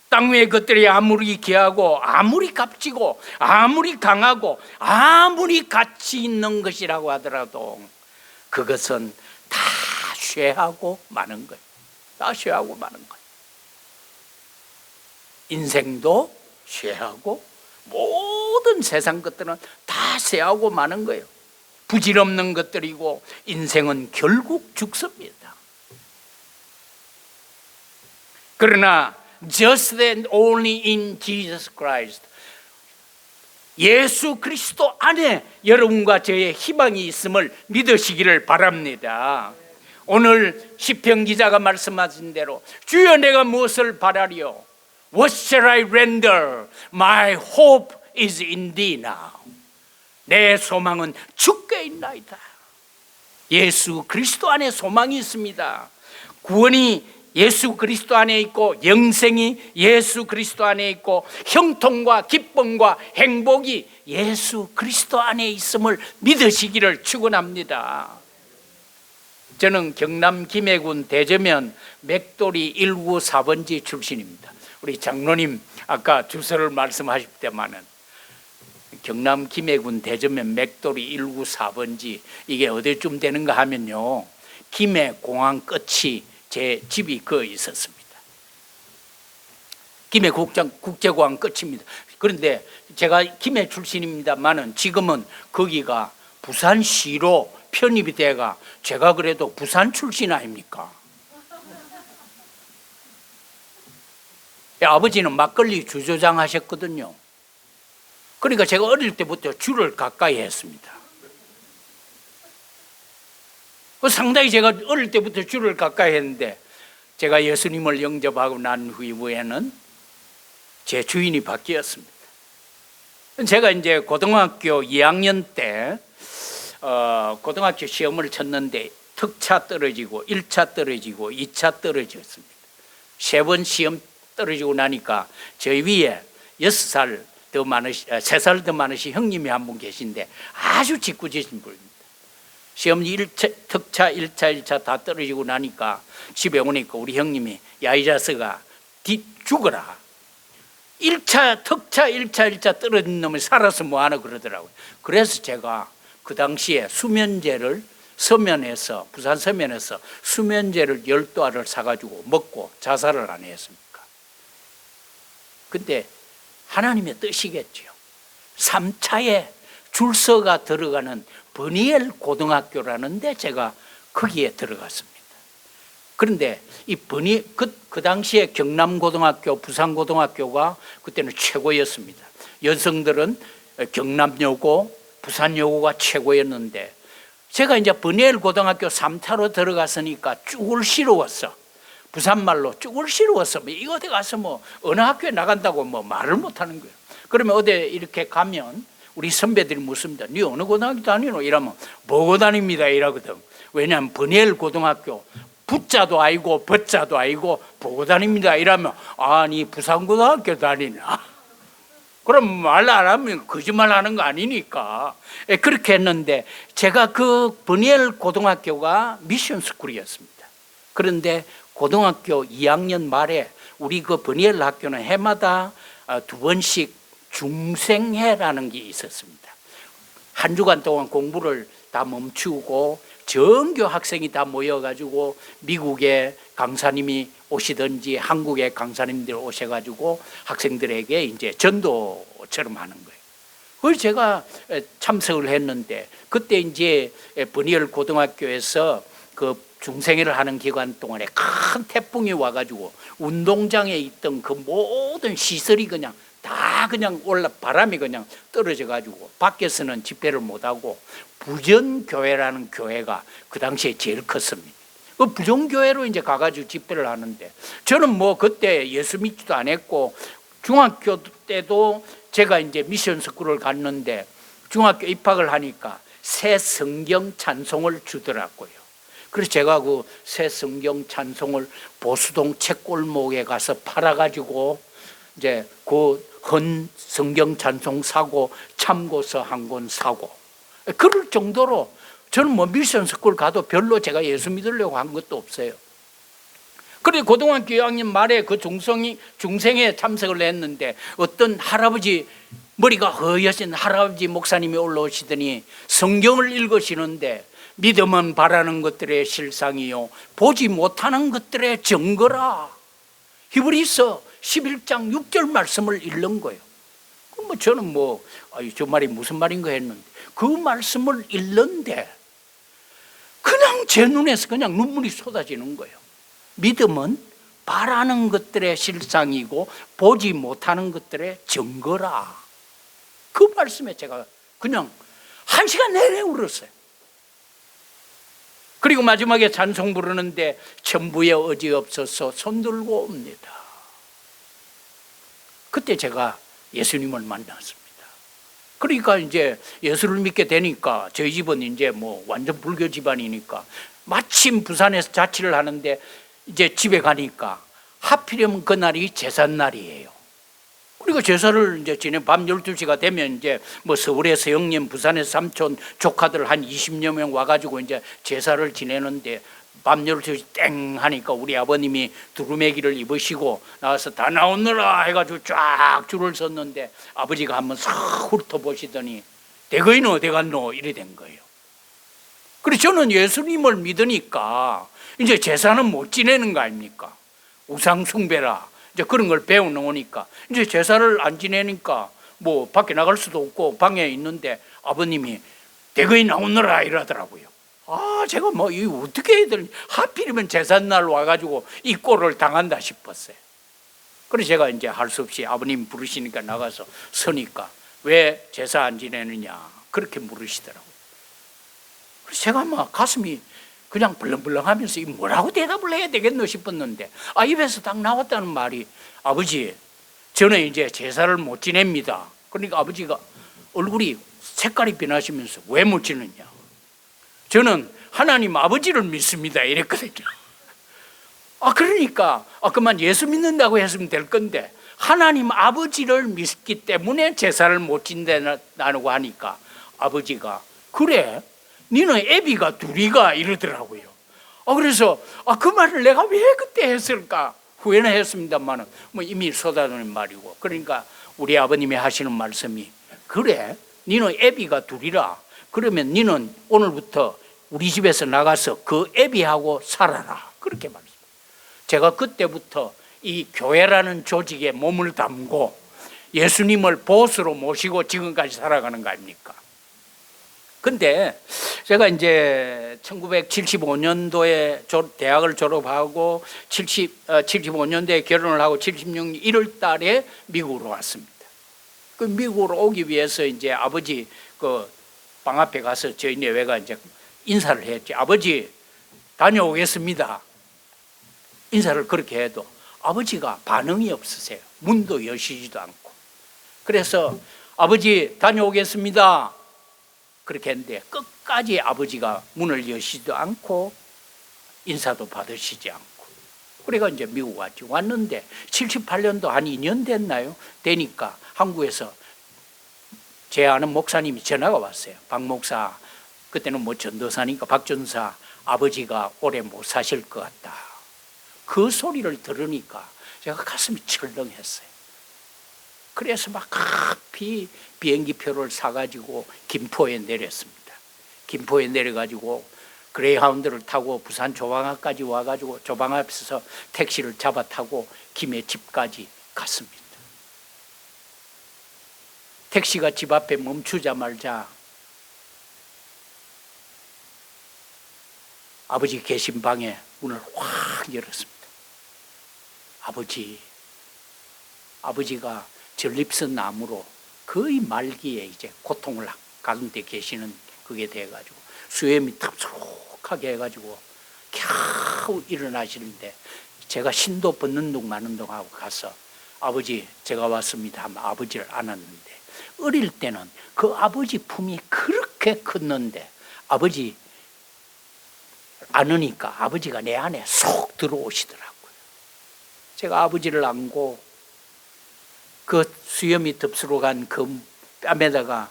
땅 위의 것들이 아무리 귀하고 아무리 값지고 아무리 강하고 아무리 가치 있는 것이라고 하더라도 그것은 다 쇠하고 마는 거예요. 다 쇠하고 마는 거예요. 인생도 쇠하고 모든 세상 것들은 다 쇠하고 마는 거예요. 부질없는 것들이고 인생은 결국 죽습니다. 그러나 just and only in Jesus Christ, 예수 그리스도 안에 여러분과 저의 희망이 있음을 믿으시기를 바랍니다. 오늘 시편 기자가 말씀하신 대로 주여 내가 무엇을 바라리요? What shall I render? My hope is in thee now. 내 소망은 주께 있나이다. 예수 그리스도 안에 소망이 있습니다. 구원이 예수 그리스도 안에 있고 영생이 예수 그리스도 안에 있고 형통과 기쁨과 행복이 예수 그리스도 안에 있음을 믿으시기를 축원합니다. 저는 경남 김해군 대저면 맥도리 194번지 출신입니다. 우리 장로님 아까 주소를 말씀하실 때만은 경남 김해군 대저면 맥도리 194번지 이게 어디쯤 되는가 하면요, 김해 공항 끝이 제 집이 거기 있었습니다. 김해 국제공항 끝입니다. 그런데 제가 김해 출신입니다만은 지금은 거기가 부산시로 편입이 돼가 제가 그래도 부산 출신 아닙니까? 아버지는 막걸리 주조장 하셨거든요. 그러니까 제가 어릴 때부터 주를 가까이 했습니다. 상당히 제가 어릴 때부터 주를 가까이 했는데 제가 예수님을 영접하고 난 후에는 제 주인이 바뀌었습니다. 제가 이제 고등학교 2학년 때 고등학교 시험을 쳤는데 특차 떨어지고 1차 떨어지고 2차 떨어졌습니다. 3번 시험 떨어지고 나니까 저희 위에 6살 더 많으시, 3살 더 많으신 형님이 한 분 계신데 아주 짓궂으신 분입니다. 시험 1차, 특차 1차 2차 다 떨어지고 나니까 집에 오니까 우리 형님이 야 이 자식아 죽어라. 1차 특차 1차 떨어진 놈이 살아서 뭐하나 그러더라고요. 그래서 제가 그 당시에 수면제를 서면에서 부산 서면에서 수면제를 12알을 사가지고 먹고 자살을 안 했습니까? 근데 하나님의 뜻이겠죠. 3차에 줄서가 들어가는 버니엘 고등학교라는 데 제가 거기에 들어갔습니다. 그런데 이 그 당시에 경남고등학교, 부산고등학교가 그때는 최고였습니다. 여성들은 경남여고, 부산여고가 최고였는데 제가 이제 버니엘 고등학교 3차로 들어갔으니까 쭈글 싫어왔어. 부산말로 쭈글 싫어왔어. 이거 어디 가서 뭐 어느 학교에 나간다고 뭐 말을 못하는 거예요. 그러면 어디 이렇게 가면 우리 선배들이 묻습니다. 네 어느 고등학교 다니노? 이러면 보고 다닙니다 이러거든. 왜냐하면 버니엘 고등학교 부자도 아니고 버자도 아니고 보고 다닙니다 이러면 아니 부산고등학교 다니나? 그럼 말 안 하면 거짓말 하는 거 아니니까 그렇게 했는데 제가 그 버니엘 고등학교가 미션 스쿨이었습니다. 그런데 고등학교 2학년 말에 우리 그 버니엘 학교는 해마다 2번씩 중생회라는 게 있었습니다. 한 주간 동안 공부를 다 멈추고 전교 학생이 다 모여가지고 미국의 강사님이 오시든지 한국의 강사님들 오셔가지고 학생들에게 이제 전도처럼 하는 거예요. 그걸 제가 참석을 했는데 그때 이제 버니엘 고등학교에서 그 중생회를 하는 기간 동안에 큰 태풍이 와가지고 운동장에 있던 그 모든 시설이 그냥 다 그냥 바람이 그냥 떨어져 가지고 밖에서는 집회를 못하고 부전교회라는 교회가 그 당시에 제일 컸습니다. 그 부정교회로 이제 가가지고 집회를 하는데, 저는 뭐 그때 예수 믿지도 않았고, 중학교 때도 제가 이제 미션 스쿨을 갔는데 중학교 입학을 하니까 새 성경 찬송을 주더라고요. 그래서 제가 그 새 성경 찬송을 보수동 책골목에 가서 팔아가지고 이제 그 헌 성경 찬송 사고 참고서 한 권 사고, 그럴 정도로 저는 뭐 미션 스쿨 가도 별로 제가 예수 믿으려고 한 것도 없어요. 그래 고등학교 2학년 말에 그 중생에 참석을 했는데 어떤 할아버지, 머리가 허여신 할아버지 목사님이 올라오시더니 성경을 읽으시는데 믿음은 바라는 것들의 실상이요 보지 못하는 것들의 증거라. 히브리서 11장 6절 말씀을 읽는 거예요. 그럼 저는 저 말이 무슨 말인가 했는데 그 말씀을 읽는데 그냥 제 눈에서 그냥 눈물이 쏟아지는 거예요. 믿음은 바라는 것들의 실상이고 보지 못하는 것들의 증거라. 그 말씀에 제가 그냥 1시간 내내 울었어요. 그리고 마지막에 찬송 부르는데 천부에 어지없어서 손들고 옵니다. 그때 제가 예수님을 만났습니다. 그러니까 이제 예수를 믿게 되니까 저희 집은 이제 뭐 완전 불교 집안이니까 마침 부산에서 자취를 하는데 이제 집에 가니까 하필이면 그날이 제삿날이에요. 그리고 제사를 이제 지내 밤 12시가 되면 이제 뭐 서울에서 형님, 부산에서 삼촌, 조카들 한 20여 명 와가지고 이제 제사를 지내는데 밤 12시 땡 하니까 우리 아버님이 두루매기를 입으시고 나와서 다 나오느라 해가지고 쫙 줄을 섰는데 아버지가 한번 싹 훑어보시더니 대거이는 어디 갔노? 이래 된 거예요. 그래서 저는 예수님을 믿으니까 이제 제사는 못 지내는 거 아닙니까? 우상 숭배라 이제 그런 걸 배워놓으니까 이제 제사를 안 지내니까 뭐 밖에 나갈 수도 없고 방에 있는데 아버님이 대거이 나오느라 이러더라고요. 제가 뭐 이 어떻게 해야 되는지, 하필이면 제삿날 와가지고 이 꼴을 당한다 싶었어요. 그래서 제가 이제 할 수 없이 아버님 부르시니까 나가서 서니까 왜 제사 안 지내느냐 그렇게 물으시더라고요. 그래서 제가 막 가슴이 그냥 벌렁벌렁하면서 이 뭐라고 대답을 해야 되겠노 싶었는데 입에서 딱 나왔다는 말이 아버지 저는 이제 제사를 못 지냅니다. 그러니까 아버지가 얼굴이 색깔이 변하시면서 왜 못 지내냐, 저는 하나님 아버지를 믿습니다 이랬거든요. 그러니까 그만 예수 믿는다고 했으면 될 건데 하나님 아버지를 믿기 때문에 제사를 못 지낸다고 하니까 아버지가 그래 니는 애비가 둘이가 이러더라고요. 그래서 그 말을 내가 왜 그때 했을까 후회는 했습니다만 뭐 이미 쏟아내는 말이고, 그러니까 우리 아버님이 하시는 말씀이 그래 니는 애비가 둘이라 그러면 니는 오늘부터 우리 집에서 나가서 그 애비하고 살아라 그렇게 말했어요. 제가 그때부터 이 교회라는 조직에 몸을 담고 예수님을 보스로 모시고 지금까지 살아가는 거 아닙니까? 근데 제가 이제 1975년도에 대학을 졸업하고 75년도에 결혼을 하고 76년 1월 달에 미국으로 왔습니다. 그 미국으로 오기 위해서 이제 아버지 그 방 앞에 가서 저희 내외가 이제 인사를 했지. 아버지 다녀오겠습니다. 인사를 그렇게 해도 아버지가 반응이 없으세요. 문도 여시지도 않고. 그래서 아버지 다녀오겠습니다. 그렇게 했는데 끝까지 아버지가 문을 여시지도 않고 인사도 받으시지 않고. 그래가 이제 미국 왔는데 78년도 한 2년 됐나요? 되니까 한국에서 제 아는 목사님이 전화가 왔어요. 박 목사, 그때는 뭐 전도사니까 박 전사, 아버지가 오래 못 사실 것 같다. 그 소리를 들으니까 제가 가슴이 철렁했어요. 그래서 막 급히 비행기표를 사가지고 김포에 내렸습니다. 김포에 내려가지고 그레이하운드를 타고 부산 조방학까지 와가지고 조방학에서 택시를 잡아 타고 김해 집까지 갔습니다. 택시가 집 앞에 멈추자마자 아버지 계신 방에 문을 확 열었습니다. 아버지가 전립선 암으로 거의 말기에 이제 고통을 가운데 계시는 그게 돼가지고 수염이 탑수룩하게 해가지고 겨우 일어나시는데 제가 신도 벗는 둥 마는 둥 하고 가서 아버지 제가 왔습니다 하면 아버지를 안았는데, 어릴 때는 그 아버지 품이 그렇게 컸는데 아버지 안으니까 아버지가 내 안에 쏙 들어오시더라고요. 제가 아버지를 안고 그 수염이 덥수로 간 그 뺨에다가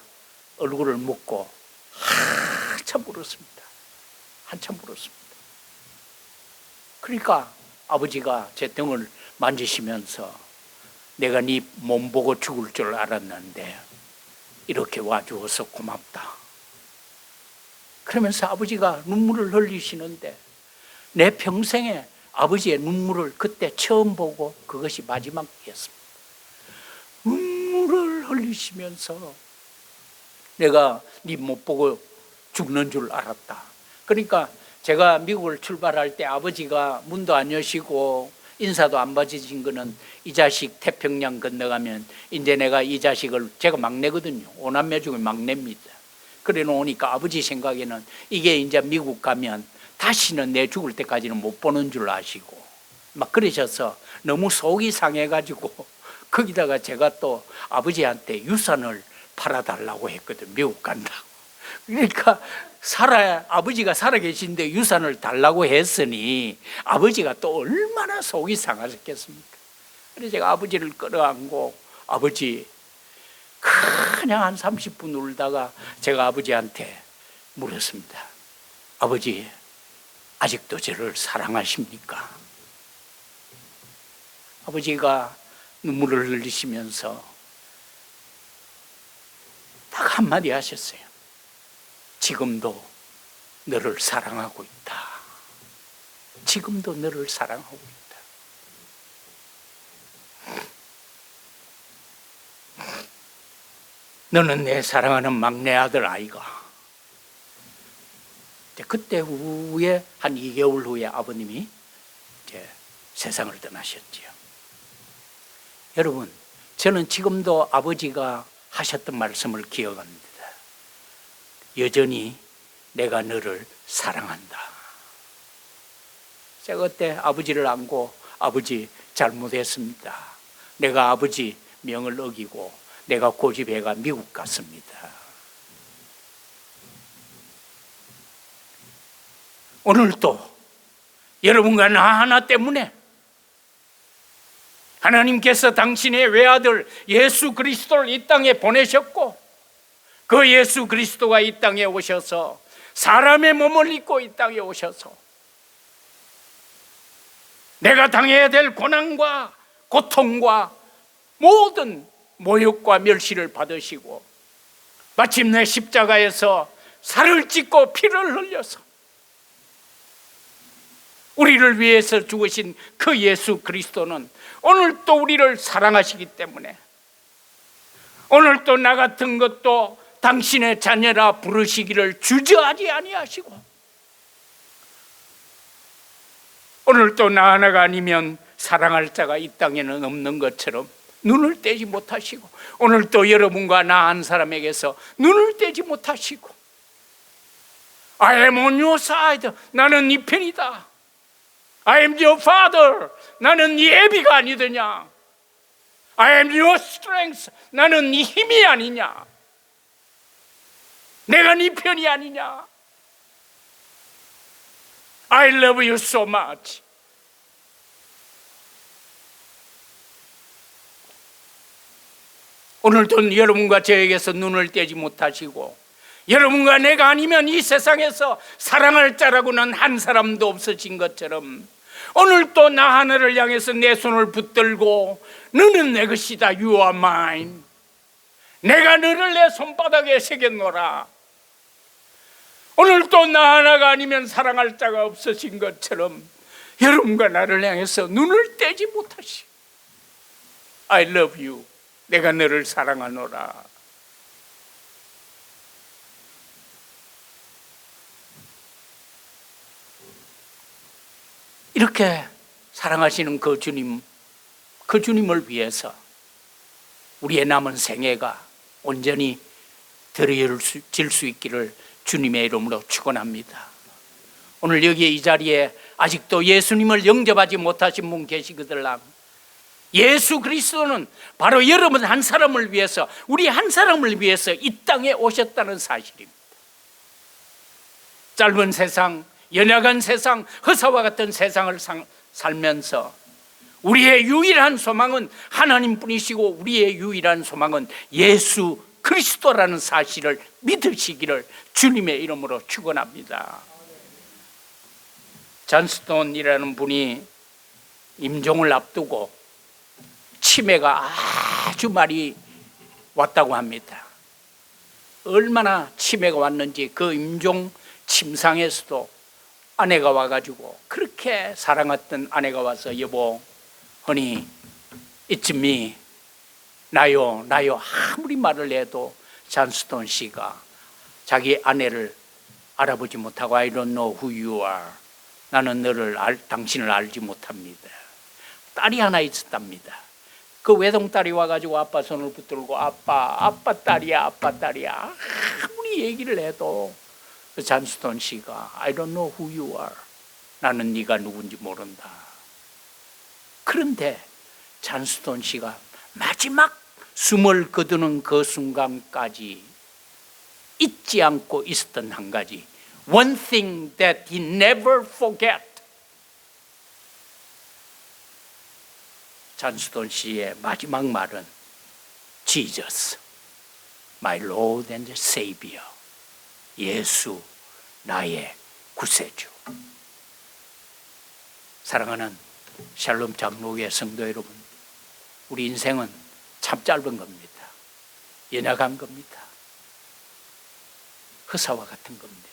얼굴을 묻고 한참 울었습니다. 한참 울었습니다. 그러니까 아버지가 제 등을 만지시면서 내가 네 몸 보고 죽을 줄 알았는데 이렇게 와주어서 고맙다. 그러면서 아버지가 눈물을 흘리시는데 내 평생에 아버지의 눈물을 그때 처음 보고 그것이 마지막이었습니다. 눈물을 흘리시면서 내가 네 못 보고 죽는 줄 알았다. 그러니까 제가 미국을 출발할 때 아버지가 문도 안 여시고 인사도 안 받으신 거는 이 자식 태평양 건너가면 이제 내가 이 자식을, 제가 막내거든요. 5남매 중에 막내입니다. 그래 놓으니까 아버지 생각에는 이게 이제 미국 가면 다시는 내 죽을 때까지는 못 보는 줄 아시고 막 그러셔서 너무 속이 상해가지고 거기다가 제가 또 아버지한테 유산을 팔아달라고 했거든, 미국 간다고. 그러니까 아버지가 살아계신데 유산을 달라고 했으니 아버지가 또 얼마나 속이 상하셨겠습니까? 그래서 제가 아버지를 끌어안고 아버지 그냥 한 30분 울다가 제가 아버지한테 물었습니다. 아버지, 아직도 저를 사랑하십니까? 아버지가 눈물을 흘리시면서 딱 한마디 하셨어요. 지금도 너를 사랑하고 있다. 지금도 너를 사랑하고 있다. 너는 내 사랑하는 막내 아들 아이가. 그때 후에 한 2개월 후에 아버님이 이제 세상을 떠나셨지요. 여러분, 저는 지금도 아버지가 하셨던 말씀을 기억합니다. 여전히 내가 너를 사랑한다. 제가 그때 아버지를 안고 아버지 잘못했습니다. 내가 아버지 명을 어기고 내가 고집해가 미국 갔습니다. 오늘도 여러분과 나 하나 때문에 하나님께서 당신의 외아들 예수 그리스도를 이 땅에 보내셨고 그 예수 그리스도가 이 땅에 오셔서 사람의 몸을 입고 이 땅에 오셔서 내가 당해야 될 고난과 고통과 모든 모욕과 멸시를 받으시고 마침내 십자가에서 살을 찢고 피를 흘려서 우리를 위해서 죽으신 그 예수 그리스도는 오늘 또 우리를 사랑하시기 때문에 오늘 또 나 같은 것도 당신의 자녀라 부르시기를 주저하지 아니하시고 오늘 또 나 하나가 아니면 사랑할 자가 이 땅에는 없는 것처럼 눈을 떼지 못하시고 오늘 또 여러분과 나 한 사람에게서 눈을 떼지 못하시고 I am on your side. 나는 네 편이다. I am your father. 나는 네 애비가 아니더냐. I am your strength. 나는 네 힘이 아니냐. 내가 네 편이 아니냐. I love you so much. 오늘도 여러분과 저에게서 눈을 떼지 못하시고 여러분과 내가 아니면 이 세상에서 사랑할 자라고는 한 사람도 없으신 것처럼 오늘 또 나 하나를 향해서 내 손을 붙들고 너는 내 것이다. You are mine. 내가 너를 내 손바닥에 새겼노라. 오늘 또 나 하나가 아니면 사랑할 자가 없으신 것처럼 여러분과 나를 향해서 눈을 떼지 못하시. I love you. 내가 너를 사랑하노라. 이렇게 사랑하시는 그 주님을 위해서 우리의 남은 생애가 온전히 드려질 수 있기를 주님의 이름으로 축원합니다. 오늘 여기 이 자리에 아직도 예수님을 영접하지 못하신 분 계시거들랑 예수 그리스도는 바로 여러분 한 사람을 위해서, 우리 한 사람을 위해서 이 땅에 오셨다는 사실입니다. 짧은 세상, 연약한 세상, 허사와 같은 세상을 살면서 우리의 유일한 소망은 하나님뿐이시고 우리의 유일한 소망은 예수 그리스도라는 사실을 믿으시기를 주님의 이름으로 축원합니다. 존 스톤이라는 분이 임종을 앞두고 치매가 아주 많이 왔다고 합니다. 얼마나 치매가 왔는지 그 임종 침상에서도 아내가 와가지고 그렇게 사랑했던 아내가 와서 여보, 허니, it's me, 나요 아무리 말을 해도 존 스톤 씨가 자기 아내를 알아보지 못하고 I don't know who you are, 나는 당신을 알지 못합니다. 딸이 하나 있었답니다. 그 외동딸이 와가지고 아빠 손을 붙들고 아빠 딸이야 아무리 얘기를 해도 존 스톤 씨가 I don't know who you are, 나는 네가 누군지 모른다. 그런데 존 스톤 씨가 마지막 숨을 거두는 그 순간까지 잊지 않고 있었던 한 가지, one thing that he never forget. 존 스톤 씨의 마지막 말은 Jesus, my Lord and Savior. 예수, 나의 구세주. 사랑하는 샬롬 장로교회 성도 여러분, 우리 인생은 참 짧은 겁니다. 연약한 겁니다. 허사와 같은 겁니다.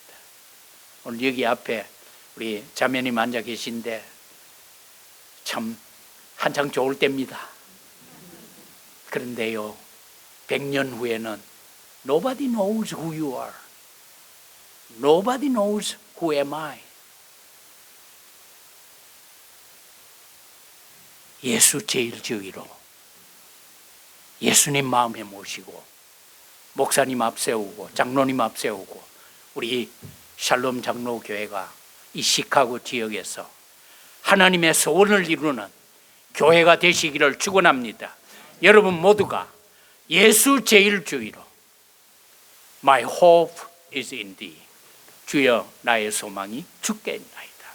오늘 여기 앞에 우리 자매님 앉아 계신데 참 한창 좋을 때입니다. 그런데요, 100년 후에는 nobody knows who you are. Nobody knows who am I. 예수 제일주의로 예수님 마음에 모시고 목사님 앞세우고 장로님 앞세우고 우리 샬롬 장로교회가 이 시카고 지역에서 하나님의 소원을 이루는 교회가 되시기를 축원합니다. 여러분 모두가 예수 제일주의로 My hope is in thee. 주여 나의 소망이 주께 있나이다.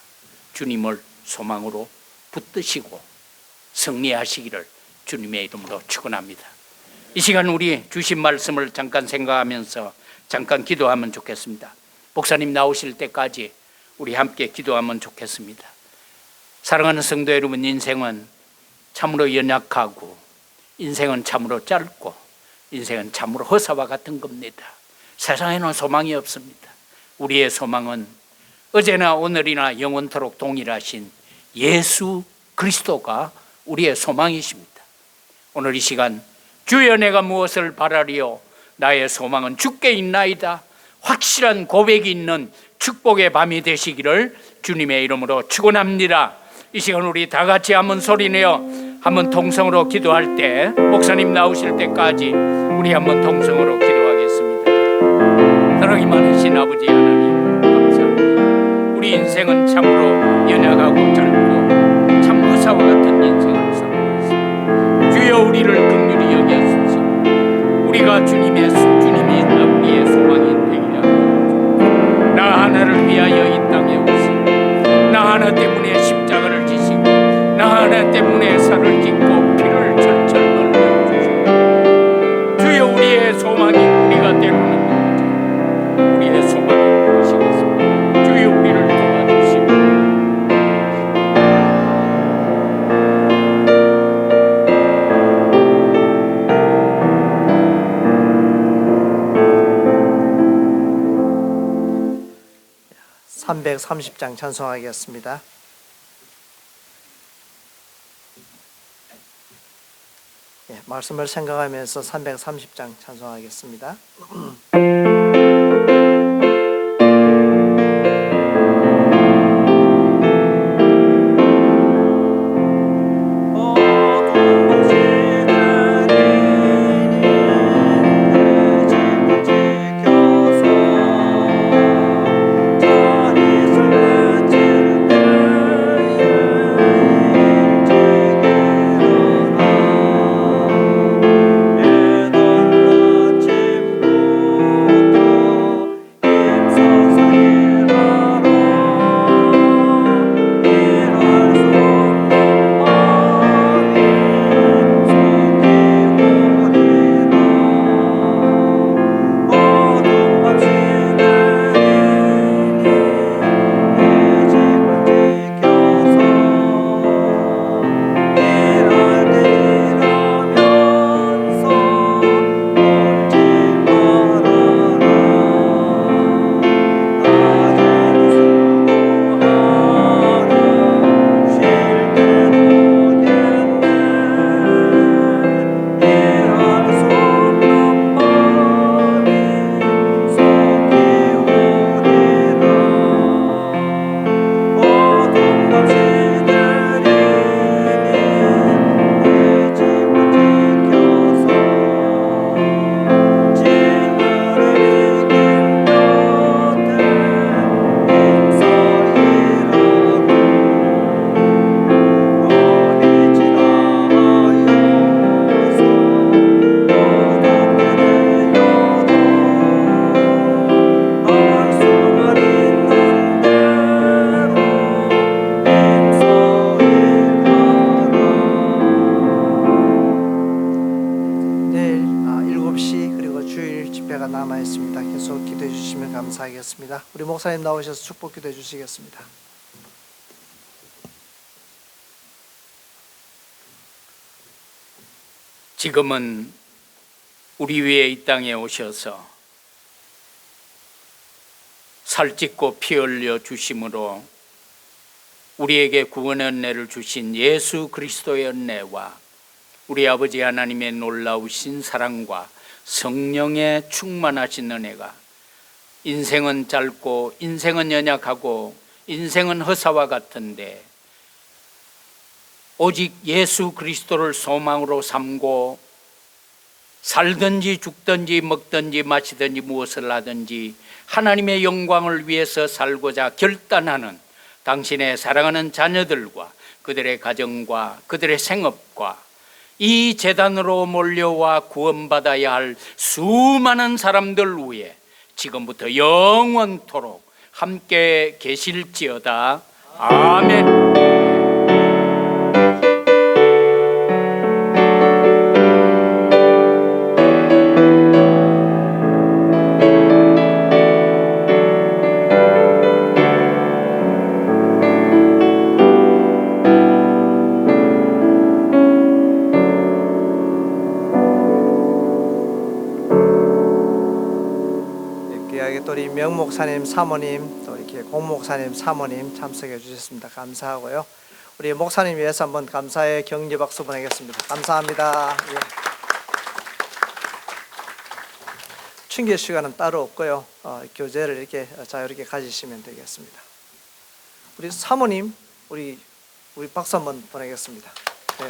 주님을 소망으로 붙드시고 승리하시기를 주님의 이름으로 축원합니다. 이 시간 우리 주신 말씀을 잠깐 생각하면서 잠깐 기도하면 좋겠습니다. 목사님 나오실 때까지 우리 함께 기도하면 좋겠습니다. 사랑하는 성도 여러분, 인생은 참으로 연약하고 인생은 참으로 짧고 인생은 참으로 허사와 같은 겁니다. 세상에는 소망이 없습니다. 우리의 소망은 어제나 오늘이나 영원토록 동일하신 예수 그리스도가 우리의 소망이십니다. 오늘 이 시간 주여 내가 무엇을 바라리요? 나의 소망은 주께 있나이다. 확실한 고백이 있는 축복의 밤이 되시기를 주님의 이름으로 축원합니다. 이 시간 우리 다 같이 한번 소리내어 한번 통성으로 기도할 때, 목사님 나오실 때까지 우리 한번 통성으로 기도하겠습니다. 사랑이 많으신 아버지 하나님 감사합니다. 우리 인생은 참으로 연약하고 짧고 참 허사와 같은 인생을 살고 있습니다. 주여 우리를 긍휼히 여기소서. 우리가 주님이 우리의 소망이 되게 하옵소서. 나 하나를 위하여 이 땅에 오시고 나 하나 때문에 십자가를 지시고 나 하나 때문에 살을 짓고 피를 철철 흘려 주시고 주여 우리의 소망이 우리가 되는 것이죠. 우리의 소망이 무엇이겠습니까? 주여 우리를 도와주시고 (330장) 찬송하겠습니다. 말씀을 생각하면서 330장 찬송하겠습니다. 지켜서 전 이슬람 감사하겠습니다. 우리 목사님 나오셔서 축복 기도해 주시겠습니다. 지금은 우리 위에 이 땅에 오셔서 살찢고 피 흘려 주심으로 우리에게 구원의 은혜를 주신 예수 그리스도의 은혜와 우리 아버지 하나님의 놀라우신 사랑과 성령의 충만하신 은혜가 인생은 짧고 인생은 연약하고 인생은 허사와 같은데 오직 예수 그리스도를 소망으로 삼고 살든지 죽든지 먹든지 마시든지 무엇을 하든지 하나님의 영광을 위해서 살고자 결단하는 당신의 사랑하는 자녀들과 그들의 가정과 그들의 생업과 이 제단으로 몰려와 구원받아야 할 수많은 사람들 위해 지금부터 영원토록 함께 계실지어다. 아멘. 또 우리 명 목사님 사모님 또 이렇게 공 목사님 사모님 참석해 주셨습니다. 감사하고요. 우리 목사님 위해서 한번 감사의 격려 박수 보내겠습니다. 감사합니다. 예. 충격 시간은 따로 없고요. 교제를 이렇게 자유롭게 가지시면 되겠습니다. 우리 사모님 우리 박수 한번 보내겠습니다. 네.